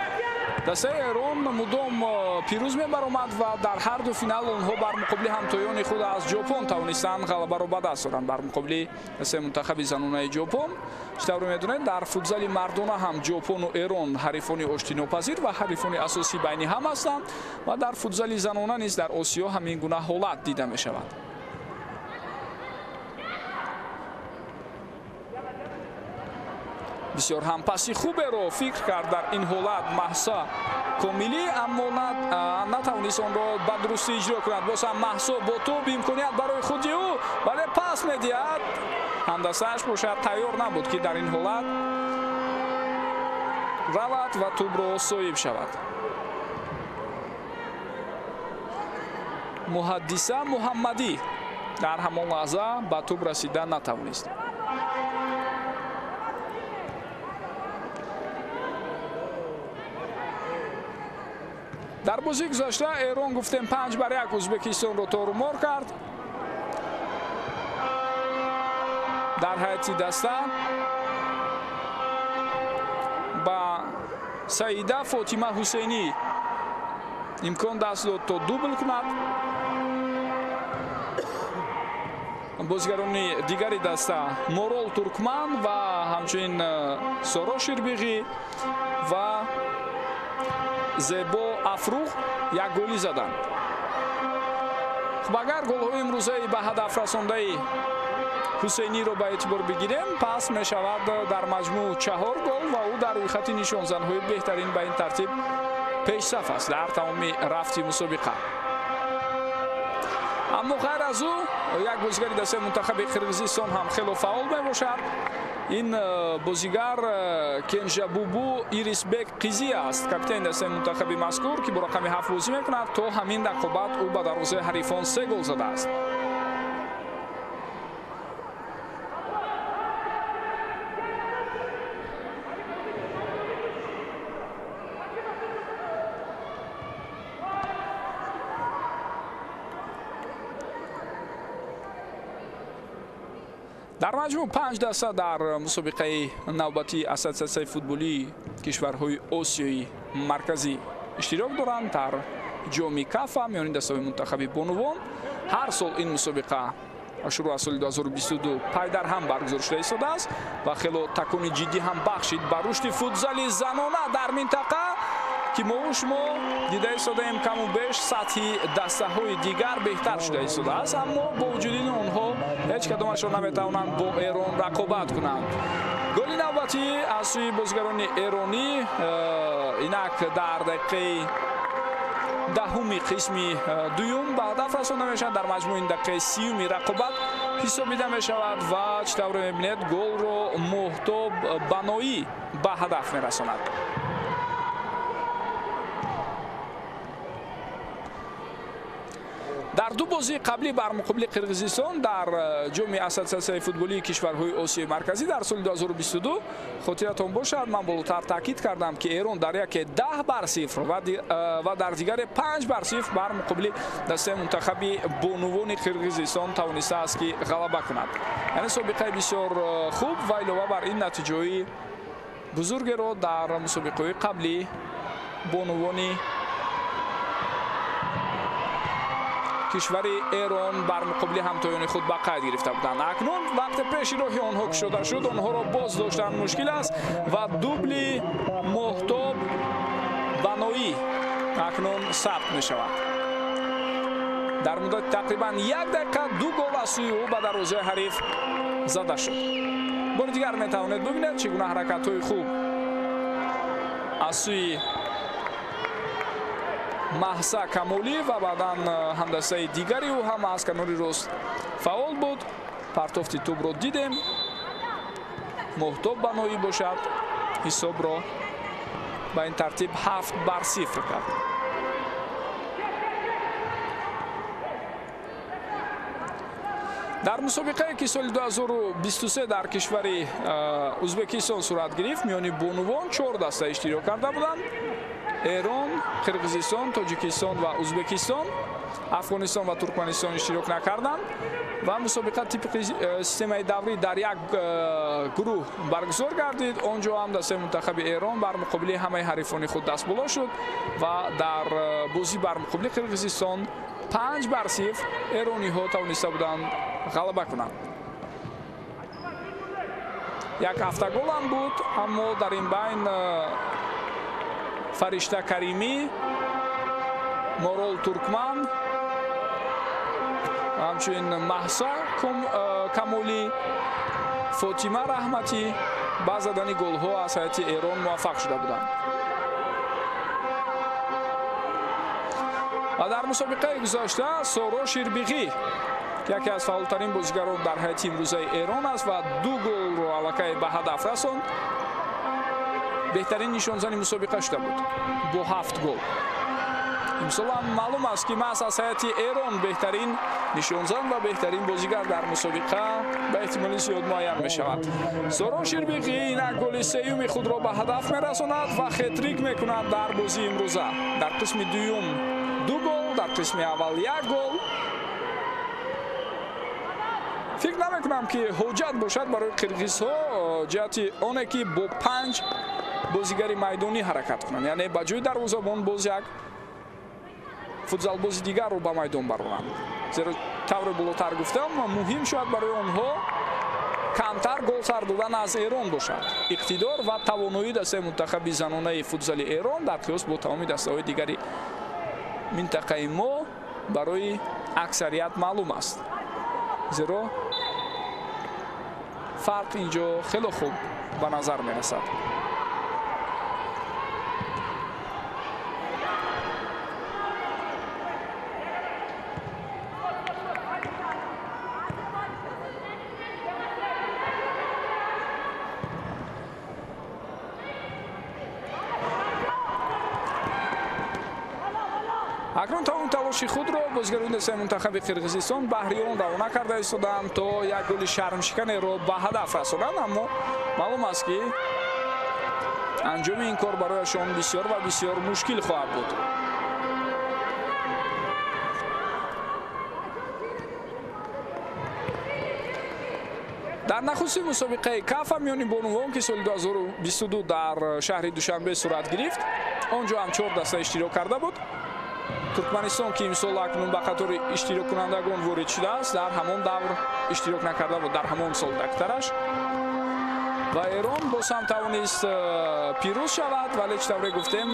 дастаи Эрон мудом пирӯз мебаромад ва дар ҳар ду финал онҳо бар муқобили ҳамтоёни худ аз ҷопон тавонистанд ғалабаро ба даст оранд. бар муқобили дастаи мунтахаби занонаи ҷопон чӣ тавре медонед, дар футзали мардона ҳам ҷопону Эрон ҳарифони оштинопазир ва ҳарифони асосӣ байни ҳам ҳастанд ва дар футзали занона низ дар осиё ҳамин гуна ҳолат дида мешавад. бисёр ҳампаси хуберо фикр кард дар ин ҳолат Маҳса Комилӣ, аммо натавонист онро ба дурустӣ иҷро кунад. боз ҳам Маҳсо бо тӯб имконият барои худи ӯ, вале пас медиҳад. ҳамдастааш бошад тайёр набуд ки дар ин ҳолат равад ва тӯбро соҳиб шавад. Муҳаддиса Муҳаммадӣ дар ҳамон лаҳза ба тӯб расида натавонист. дар бозии гузашта Эрон гуфтем 5-1 Ӯзбекистонро торумор кард. дар ҳайати даста ба Саида Фотима Ҳусейнӣ имкон даст дод то дубл кунад. бозигарони дигари даста Морол Туркман ва ҳамчунин Соро Ширбиғӣ ва Зебо Афрух як голи заданд. хуб, агар голҳои имрӯзаи ба ҳадаф расондаи Ҳусейниро ба эътибор бигирем, пас мешавад дар маҷмӯъ 4 гол ва ӯ дар рӯйхати нишонзанҳои беҳтарин ба ин тартиб пешсаф аст дар тамоми рафти мусобиқа. аммо ғайр аз ӯ як бозигари дастаи мунтахаби қирғизистон ҳам хело фаъол мебошад. ин бозигар Кенжабубу Ирисбек Қизӣ аст, капитани дастаи мунтахаби мазкур ки бо рақами 7 бозӣ мекунад. То ҳамин рақобат ӯ ба дарвозаи ҳарифон 3 гол задааст. дар маҷмӯъ 5 даста дар мусобиқаи навбатии ассотсиатсияи футболии кишварҳои осиёи марказӣ иштирок доранд. дар ҷоми кафа миёни дастаҳои мунтахаби бонувон ҳар сол ин мусобиқа шурӯъ аз соли 2022 пайдар ҳам баргузор шуда истодааст ва хело такони ҷиддӣ ҳам бахшид ба рушди футзали занона дар минтақа ки мо шумо дида истодаем каму беш сатҳи дастаҳои дигар беҳтар шуда истодааст, аммо бо вуҷуди онҳо ҳеҷ кадомашон наметавонанд бо Эрон рақобат кунанд. голи навбатӣ аз сӯи бозигарони эронӣ инак дар дақиқаи даҳуми қисми дуюм ба ҳадаф расонда мешавад. дар маҷмӯъ ин дақиқаи 30-уми рақобат ҳисобида мешавад ва чӣ тавре мебинед голро Моҳтоб Баноӣ ба ҳадаф мерасонад. дар ду бозии қаблӣ бар муқобили Қирғизистон дар ҷоми ассотсиатсияи футболии кишварҳои Осиёи марказӣ дар соли 2022 хотиратон бошад, ман болотар таъкид кардам ки Эрон дар яке 10-0 ва дар дигаре 5-0 бар муқобили дастаи мунтахаби бонувони Қирғизистон тавонистааст ки ғалаба кунад. яъне собиқаи бисёр хуб ва илова бар ин натиҷаҳои бузургеро дар мусобиқаҳои қаблӣ бонувони кишвари Эрон бар муқобили ҳамтоёни худ ба қайд гирифта буданд. акнун вақти пеши роҳи онҳо кушода шуд, онҳоро боз доштан мушкил аст ва дубли Моҳтоб Баноӣ акнун сабт мешавад. дар муддати тақрибан 1 дақиқа 2 гол аз сӯи ӯ ба дарвозаи ҳариф зада шуд. бори дигар метавонед бибинед чӣ гуна ҳаракатҳои хуб аз сӯи Маҳса Камолӣ ва баъдан ҳамдастаи дигари ӯ ҳам аз канори рост фаъол буд. партофти тӯбро дидем. Моҳтоб Баноӣ бошад ҳисобро ба ин тартиб 7-0 кард. дар мусобиқае ки соли 2023 дар кишвари Узбекистон сурат гирифт, миёни бонувон 4 даста иштирок карда буданд. Эрон, Қирғизистон, Тоҷикистон ва Узбекистон, Афғонистон ва Туркманистон иштирок накарданд ва мусобиқа тибқи системаи даврӣ дар як гурӯҳ баргузор гардид. онҷо ҳам дастаи мунтахаби Эрон бар муқобили ҳамаи ҳарифони худ дастболо шуд ва дар бозӣ бар муқобили Қирғизистон 5-0 эрониҳо тавониста буданд ғалаба кунанд. як автогол ҳам буд, аммо дар ин байн Фаришта Каримӣ, Морол Туркман, ҳамчунин Маҳса Камолӣ, Фотима Раҳматӣ ба задани голҳо аз ҳайати Эрон муваффақ шуда буданд. ва дар мусобиқаи гузашта Соро Ширбиғӣ яке аз фаъолтарин бозигарон дар ҳайати имрӯзаи Эрон аст ва 2 голро аллакай ба ҳадаф расонд. беҳтарин нишонзани мусобиқа шуда буд бо 7 гол. имсол ҳам маълум аст ки маҳз аз ҳайати Эрон беҳтарин нишонзан ва беҳтарин бозигар дар мусобиқа ба эҳтимоли зиёд муайян мешавад. Соро Ширбиғӣ инак голи сеюми худро ба ҳадаф мерасонад ва хетрик мекунад дар бозии имрӯза. дар қисми дуюм 2 гол, дар қисми аввал 1 гол. фикр намекунам ки ҳоҷат бошад барои қирғизҳо ҷиҳати оне ки бо 5 бозигари майдонӣ ҳаракат кунанд, яъне ба ҷои дарвозабон боз як футзалбози дигарро ба майдон баронанд. зеро тавре болотар гуфтам, муҳим шояд барои онҳо камтар гол сар додан аз Эрон бошад. иқтидор ва тавоноии дастаи мунтахаби занонаи футзали Эрон дар қиёс бо тамоми дастаҳои дигари минтақаи мо барои аксарият маълум аст. зеро фарқ инҷо хело хуб ба назар мерасад. акнун тамоми талоши худро бозигарони дастаи мунтахаби қирғизистон баҳриён равона карда истоданд то як голи шармшиканеро ба ҳадаф расонанд, аммо маълум аст ки анҷоми ин кор барояшон бисёр ва бисёр мушкил хоҳад буд. дар нахусти мусобиқаи каф миёни бонувон ки соли 2022 дар шаҳри Душанбе сурат гирифт, он ҷо ҳам 4 даста иштирок карда буд. Туркманистон ки имсол акнун ба қатори иштироккунандагон ворид шудааст, дар ҳамон давр иштирок накарда буд, дар ҳамон сол дактараш. Ва Эрон боз ҳам тавонист пирӯз шавад, вале чӣ тавре гуфтем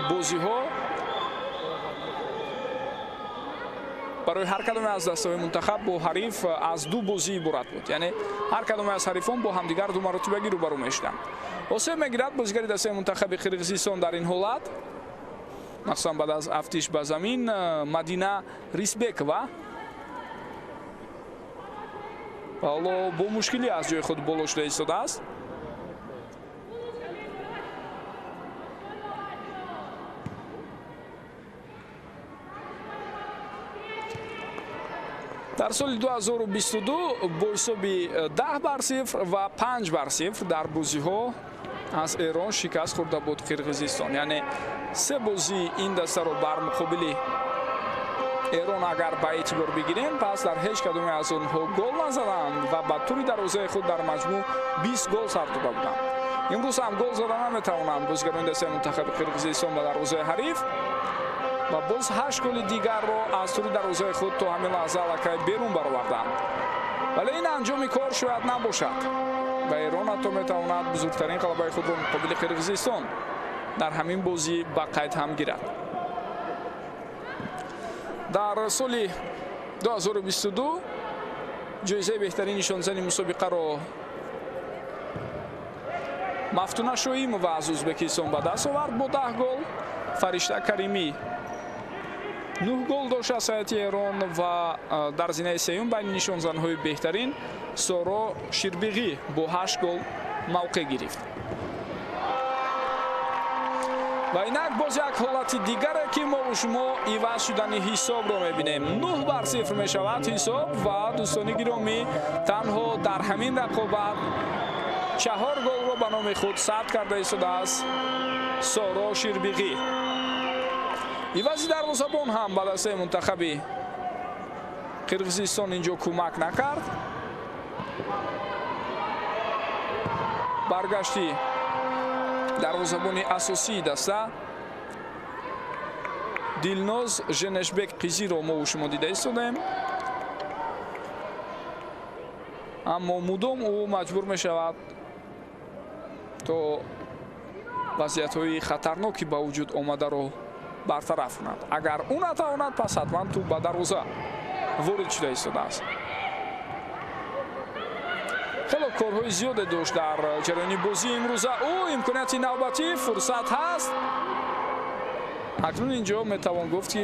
бозиҳо барои ҳар кадоме аз дастаҳои мунтахаб бо ҳариф аз ду бозӣ иборат буд, яъне ҳар кадоме аз ҳарифон бо ҳамдигар ду маротибагӣ рӯбарӯ мешуданд. осеб мегирад бозигари дастаи мунтахаби қирғизистон дар ин ҳолат, махсусан баъд аз афтиш ба замин Мадина Рисбекова. ҳоло бо мушкилӣ аз ҷои худ боло шуда истодааст. дар соли 2022 бо ҳисоби 10-0 ва 5-0 дар бозиҳо аз Эрон шикаст хӯрда буд Қирғизистон, яъне се бозӣ ин дастаро бар муқобили Эрон агар ба эътибор бигирем, пас дар ҳеҷ кадоме аз онҳо гол назаданд ва ба тури дарвозаи худ дар маҷмӯъ 20 гол сар дода буданд. имрӯз ҳам гол зада наметавонанд бозигарони дастаи мунтахаби Қирғизистон ба дарвозаи ҳариф ва боз 8 голи дигарро аз тури дарвозаи худ то ҳамин лаҳза аллакай берун бароварданд. вале ин анҷоми кор шояд набошад ва Эрон ҳатто метавонад бузургтарин ғалабаи худро муқобили Қирғизистон дар ҳамин бозӣ ба қайд ҳам гирад. дар соли 2022 ҷоизаи беҳтарини нишонзани мусобиқаро Мафтуна Шоимова аз Ӯзбекистон ба даст овард бо 10 гол. Фаришта Каримӣ 9 гол дошт аз ҳайати Эрон ва дар зинаи сеюм байни нишонзанҳои беҳтарин Соро Ширбиғӣ бо 8 гол мавқеъ гирифт. ва инак боз як ҳолати дигаре ки мо шумо иваз шудани ҳисобро мебинем. 9-0 мешавад ҳисоб ва дӯстони гиромӣ танҳо дар ҳамин рақобат 4 голро ба номи худ сабт карда истодааст Соро Ширбиғӣ. ивази дарвозабон ҳам ба дастаи мунтахаби Қирғизистон инҷо кӯмак накард. баргашти дарвозабони асосии даста Дилноз Женешбек Қизиро мо шумо дида истодем, аммо мудом ӯ маҷбур мешавад то вазъиятҳои хатарноки ба вуҷуд омадаро бартараф кунад. агар ӯ натавонад, пас ҳатман ту ба дарвоза ворид шуда истодааст. хело корҳои зиёде дошт дар ҷараёни бозии имрӯза. имконияти навбатӣ, фурсат ҳаст. акнун инҷо метавон гуфт ки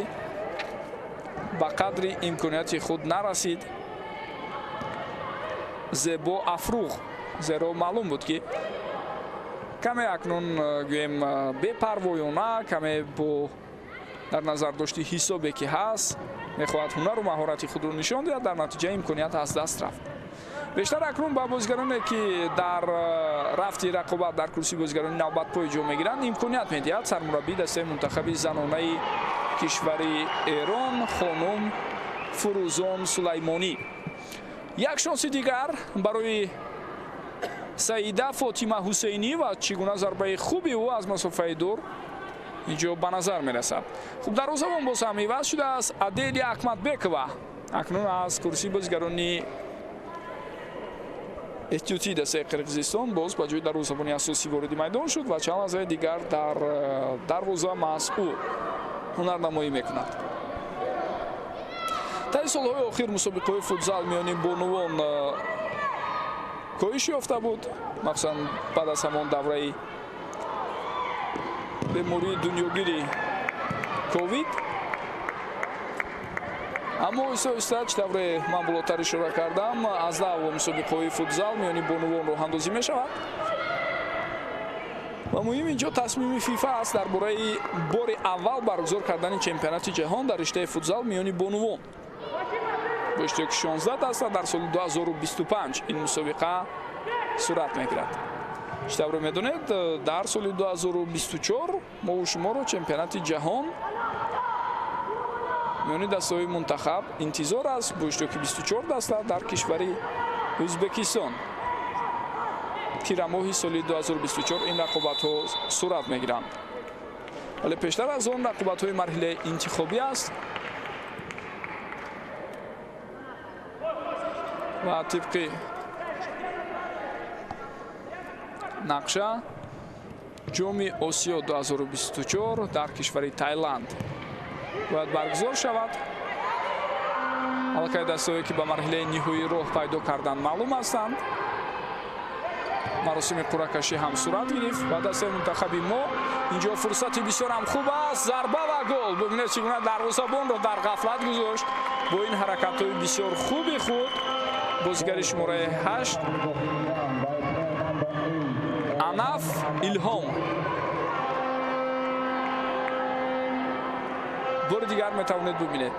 ба қадри имконияти худ нарасид Зебо Афруғ, зеро маълум буд ки каме акнун гӯем бепарвоёна, каме бо дар назар дошти ҳисобе ки ҳаст мехоҳад ҳунару маҳорати худро нишон диҳад, дар натиҷа имконият аз даст рафт. бештар акнун ба бозигароне ки дар рафти рақобат дар курсии бозигарони навбатпои ҷо мегиранд имконият медиҳад сармураббии дастаи мунтахаби занонаи кишвари Эрон хонум Фурӯзон Сулаймонӣ. як шонси дигар барои Саида Фотима Ҳусейнӣ ва чӣ гуна зарбаи хуби ӯ аз масофаи дур инҷо ба назар мерасад. хуб дарвозабон боз ҳам иваз шудааст Аделия Ахмадбекова акнун аз курсии бозигарони эҳтиётии дастаи Қирғизистон боз ба ҷои дарвозабони асосӣ вориди майдон шуд ва чанд лаҳзаи дигар дар дарвоза маҳз ӯ ҳунарнамоӣ мекунад. таи солҳои охир мусобиқаҳои футзал миёни бонувон коҳиш ёфта буд, махсусан баъд аз ҳамон давраи бемории дунёгири ковид. аммо оҳиста-оҳиста чӣ тавре ман болотар ишора кардам, аз лаҳво мусобиқаҳои футзал миёни бонувон роҳандозӣ мешавад ва муҳим инҷо тасмими фифа аст дар бораи бори аввал баргузор кардани чемпионати ҷаҳон дар риштаи футзал миёни бонувон бо иштироки 16 даста дар соли 2025 ин мусобиқа сурат мегирад. Штабро медонед, дар соли 2024 мо шуморо чемпионати ҷаҳон миёни дастаҳои мунтахаб интизор аст бо иштироки 24 даста дар кишвари Ӯзбекистон. тирамоҳи соли 2024 ин рақобатҳо сурат мегиранд. вале пештар аз он рақобатҳои марҳилаи интихобӣ аст ва тибқи нақша ҷоми Осиё 2024 дар кишвари Таиланд бояд баргузор шавад. аллакай дастаҳое ки ба марҳилаи ниҳоӣ роҳ пайдо карданд маълум ҳастанд. маросими қуръакашӣ ҳам сурат гирифт ба дастаи мунтахаби мо. инҷо фурсати бисёр ҳам хуб аст, зарба ва гол. бубинед чӣ гуна дарвозабонро дар ғафлат гузошт. бо ин ҳаракатҳои бисёр хуби худ бозигари шумораи 8 Анаф Илҳом бори дигар метавонед бубинед.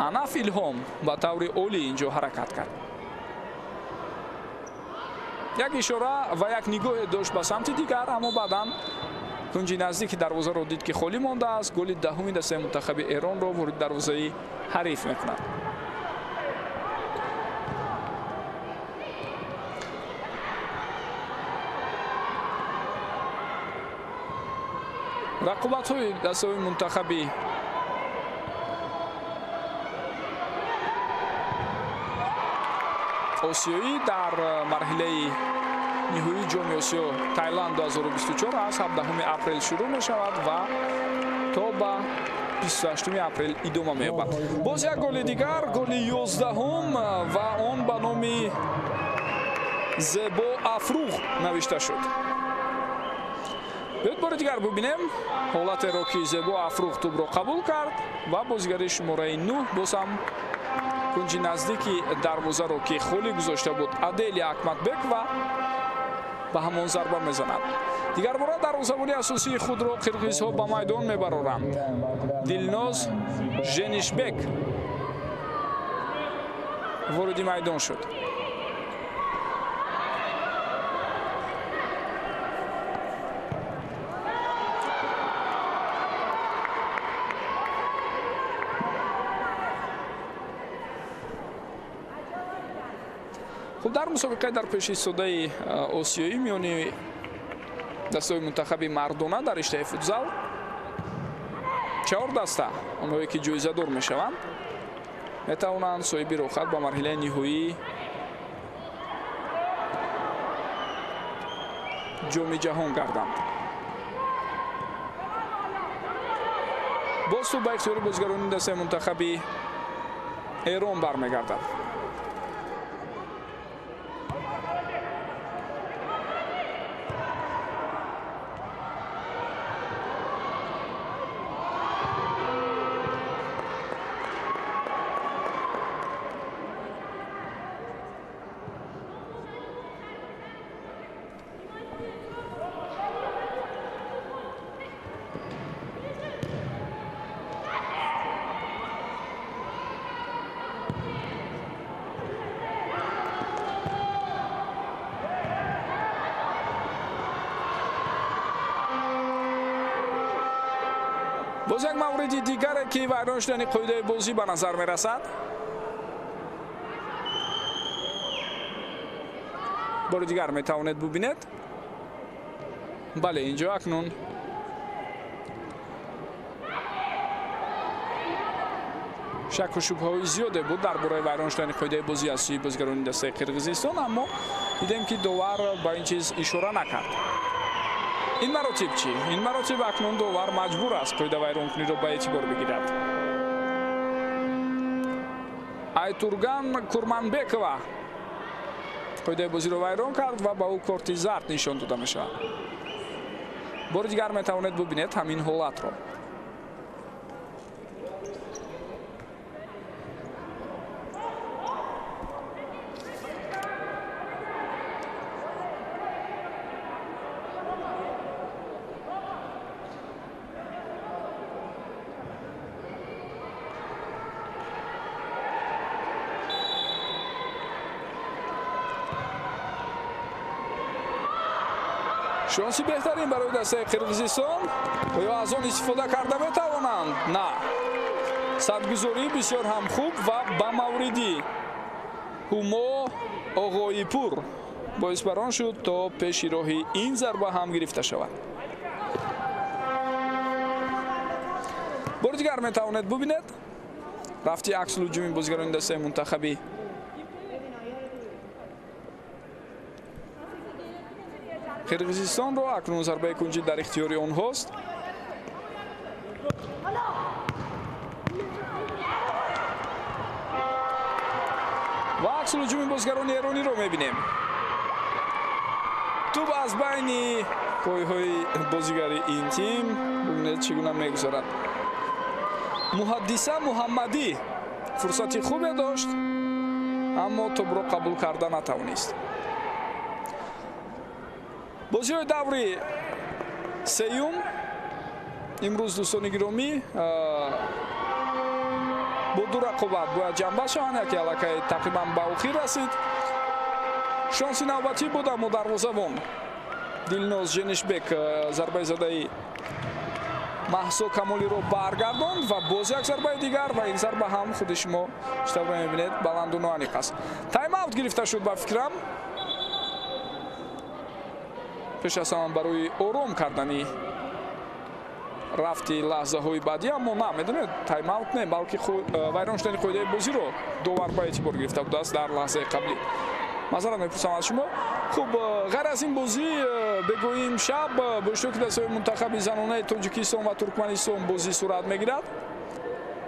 Анаф Илҳом ба таври олӣ инҷо ҳаракат кард. як ишора ва як нигоҳе дошт ба самти дигар, аммо баъдан кунҷи наздики дарвозаро дид ки холӣ мондааст. голи даҳуми дастаи мунтахаби Эронро ворид дарвозаи ҳариф мекунад. рақобатҳои дастаҳои мунтахаби осиёӣ дар марҳилаи ниҳоии ҷоми Осиё Таиланд 2024 аз 17 апрел шурӯъ мешавад ва то ба 28 апрел идома меёбад. боз як голи дигар, голи 11-ум ва он ба номи Зебо Афрух навишта шуд. биёед бори дигар бубинем ҳолатеро ки Зебо Афрух тӯбро қабул кард ва бозигари шумораи 9 боз ҳам кунҷи наздики дарвозаро ки холӣ гузошта буд Адели Акматбекова ба ҳамон зарба мезанад. дигар бора дарвозабони асосии худро қирғизҳо ба майдон мебароранд. Дилноз Женишбек вориди майдон шуд. дар мусобиқаи дар пешистодаи осиёӣ миёни дастаҳои мунтахаби мардона дар риштаи футзал 4 даста онҳое ки ҷоизадор мешаванд метавонанд соҳиби рохат ба марҳилаи ниҳоии ҷоми ҷаҳон гарданд. боз ту ба ихтиёри бозигарони дастаи мунтахаби Эрон бармегардад. боз як мавриди дигаре ки вайрон шудани қоидаи бозӣ ба назар мерасад. бори дигар метавонед бубинед. бале, инҷо акнун шаку шубҳаҳои зиёде буд дар бораи вайрон шудани қоидаи бозӣ аз сӯи бозигарони дастаи Қирғизистон, аммо дидем ки довар ба ин чиз ишора накард. ин маротиб чӣ? ин маротиб акнун довар маҷбур аст қоида вайронкуниро ба эътибор бигирад. Айтурган Курманбекова қоидаи бозиро вайрон кард ва ба ӯ корти зард нишон дода мешавад. бори дигар метавонед бубинед ҳамин ҳолатро. шонси беҳтарин барои дастаи қирғизистон ё аз он истифода карда метавонанд? На. Садгузорӣ бисёр ҳам хуб ва ба мавриди Ҳумо Оғоипур боис бар он шуд то пеши роҳи ин зарба ҳам гирифта шавад. бори дигар метавонед бубинед рафти аксу ҳуҷуми бозигарони дастаи мунтахаби қирғизистонро. акнун зарбаи кунҷи дар ихтиёри онҳост. ва аксу ҳуҷуми бозигарони эрониро мебинем. туб аз байни пойҳои бозигари ин тим бубинед чӣ гуна мегузарад. Муҳаддиса Муҳаммадӣ фурсати хубе дошт, аммо тубро қабул карда натавонист. бозиҳои даври сеюм имрӯз дӯстони гиромӣ бо ду рақобат бояд ҷанба шаванд. яке аллакай тақрибан ба охир расид. шонси навбатӣ буд, аммо дарвозабон Дилноз Женишбек зарбаи задаи Маҳсо Камолиро баргардонд ва боз як зарбаи дигар ва ин зарба ҳам худи шумо штабро мебинед баланду ноаниқ аст. Тайм-аут гирифта шуд ба фикрам. пеш аз ҳама барои ором кардани рафти лаҳзаҳои баъдӣ, аммо на, медонед тайм-аут не, балки вайрон шудани қоидаи бозиро довар ба эътибор гирифта будааст дар лаҳзаи қаблӣ. мазарат мепурсам аз шумо. хуб, ғайр аз ин бозӣ бегӯем шаб бо иштироки дастаи мунтахаби занонаи Тоҷикистон ва Туркманистон бозӣ сурат мегирад.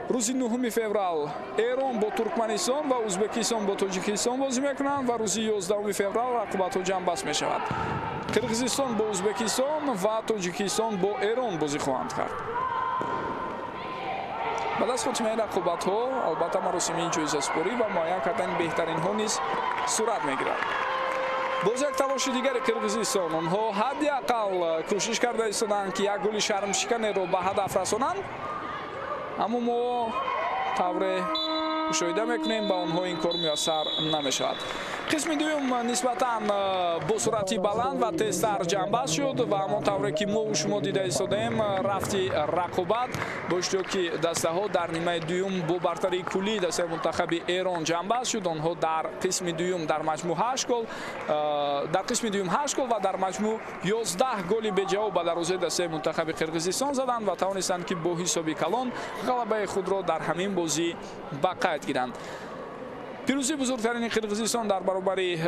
рӯзи 9 феврал Эрон бо Туркманистон ва Узбекистон бо Тоҷикистон бозӣ мекунанд ва рӯзи 11 феврал рақобатҳо ҷамъбаст мешавад. Қирғизистон бо Узбекистон ва Тоҷикистон бо Эрон бозӣ хоҳанд кард. ба даст хотимаи рақобатҳо албатта маросими ҷоизаспорӣ ва муайян кардани беҳтаринҳо низ сурат мегирад. боз як талоши дигари Қирғизистон, онҳо ҳадди ақал кӯшиш карда истоданд ки як гӯли шармшиканеро ба ҳадаф расонанд, аммо мо тавре мушоҳида мекунем ба онҳо ин кор муяссар намешавад. қисми дуюм нисбатан бо суръати баланд ва тезтар ҷамъбаст шуд ва ҳамон тавре ки мо шумо дида истодаем рафти рақобат бо иштироки дастаҳо дар нимаи дуюм бо бартарии куллии дастаи мунтахаби Эрон ҷамъбаст шуд. онҳо дар қисми дуюм дар маҷмӯъ 8 гол, дар қисми дуюм 8 гол ва дар маҷмӯъ 11 голи беҷавоб ба дарвозаи дастаи мунтахаби Қирғизистон заданд ва тавонистанд ки бо ҳисоби калон ғалабаи худро дар ҳамин бозӣ ба қайд гиранд. пирӯзии бузургтарини Қирғизистон дар баробари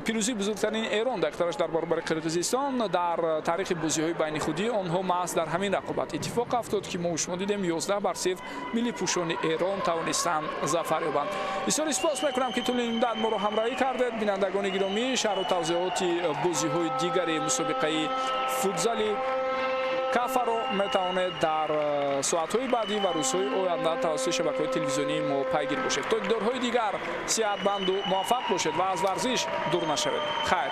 пирӯзии бузургтарини Эрон дaqtarаш дар баробари Қирғизистон дар таърихи бозиҳои байнихудӣ онҳо маҳз дар ҳамин рақобат иттифоқ афтод ки мо шумо дидем 11-0 миллипӯшони Эрон тавонистанд зафар ёбанд. бисёр сипос мекунам ки тӯли муддат моро ҳамроҳӣ кардед. бинандагони гиромӣ, шаҳру тавзеҳоти бозиҳои дигари мусобиқаи футзали кафаро метавонед дар соатҳои баъдӣ ва рӯзҳои оянда тавассути шабакаҳои телевизионии мо пайгир бошед. то дидорҳои дигар сиҳатманду муваффақ бошед ва аз варзиш дур нашавед. хайр.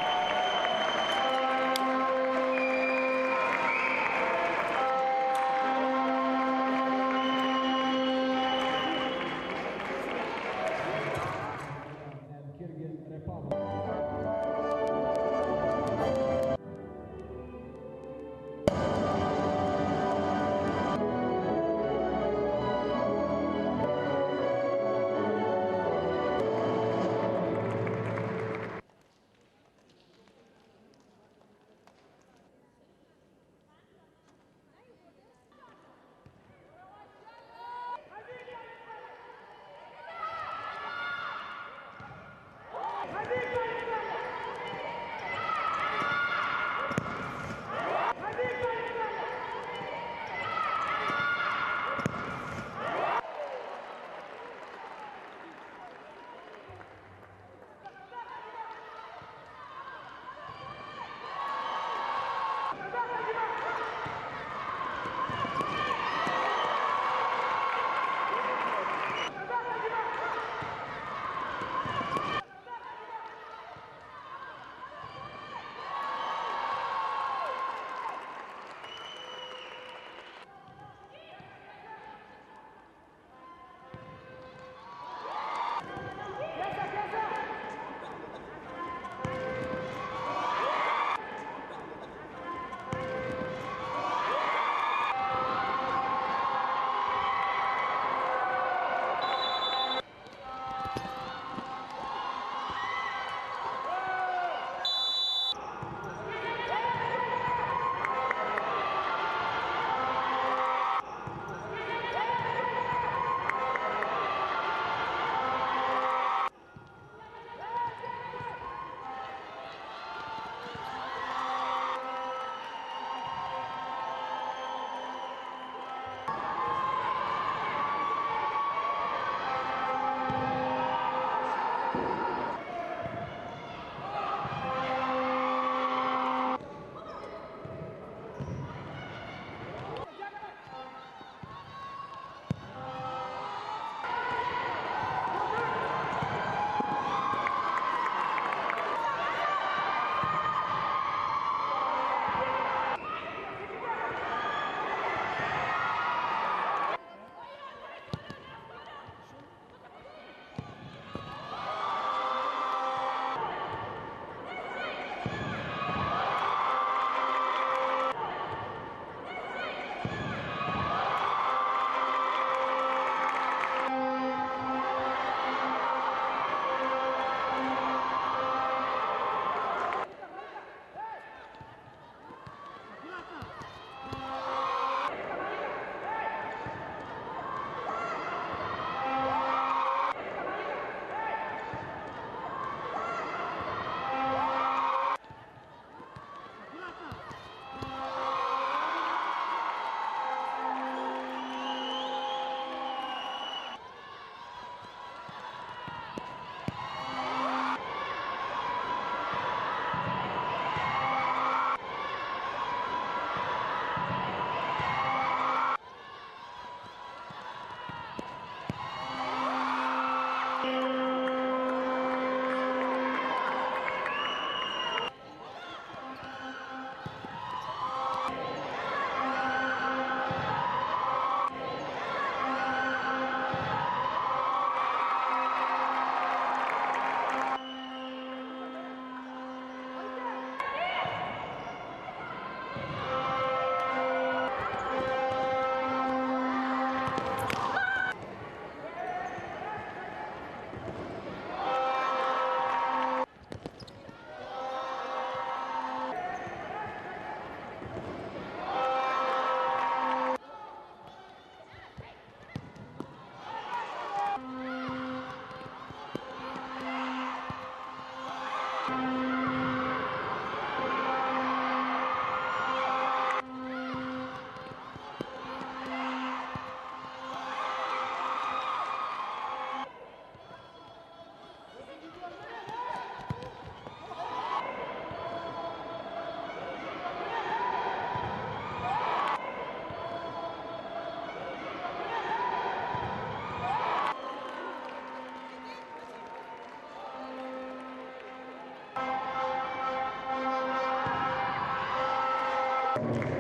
Iran.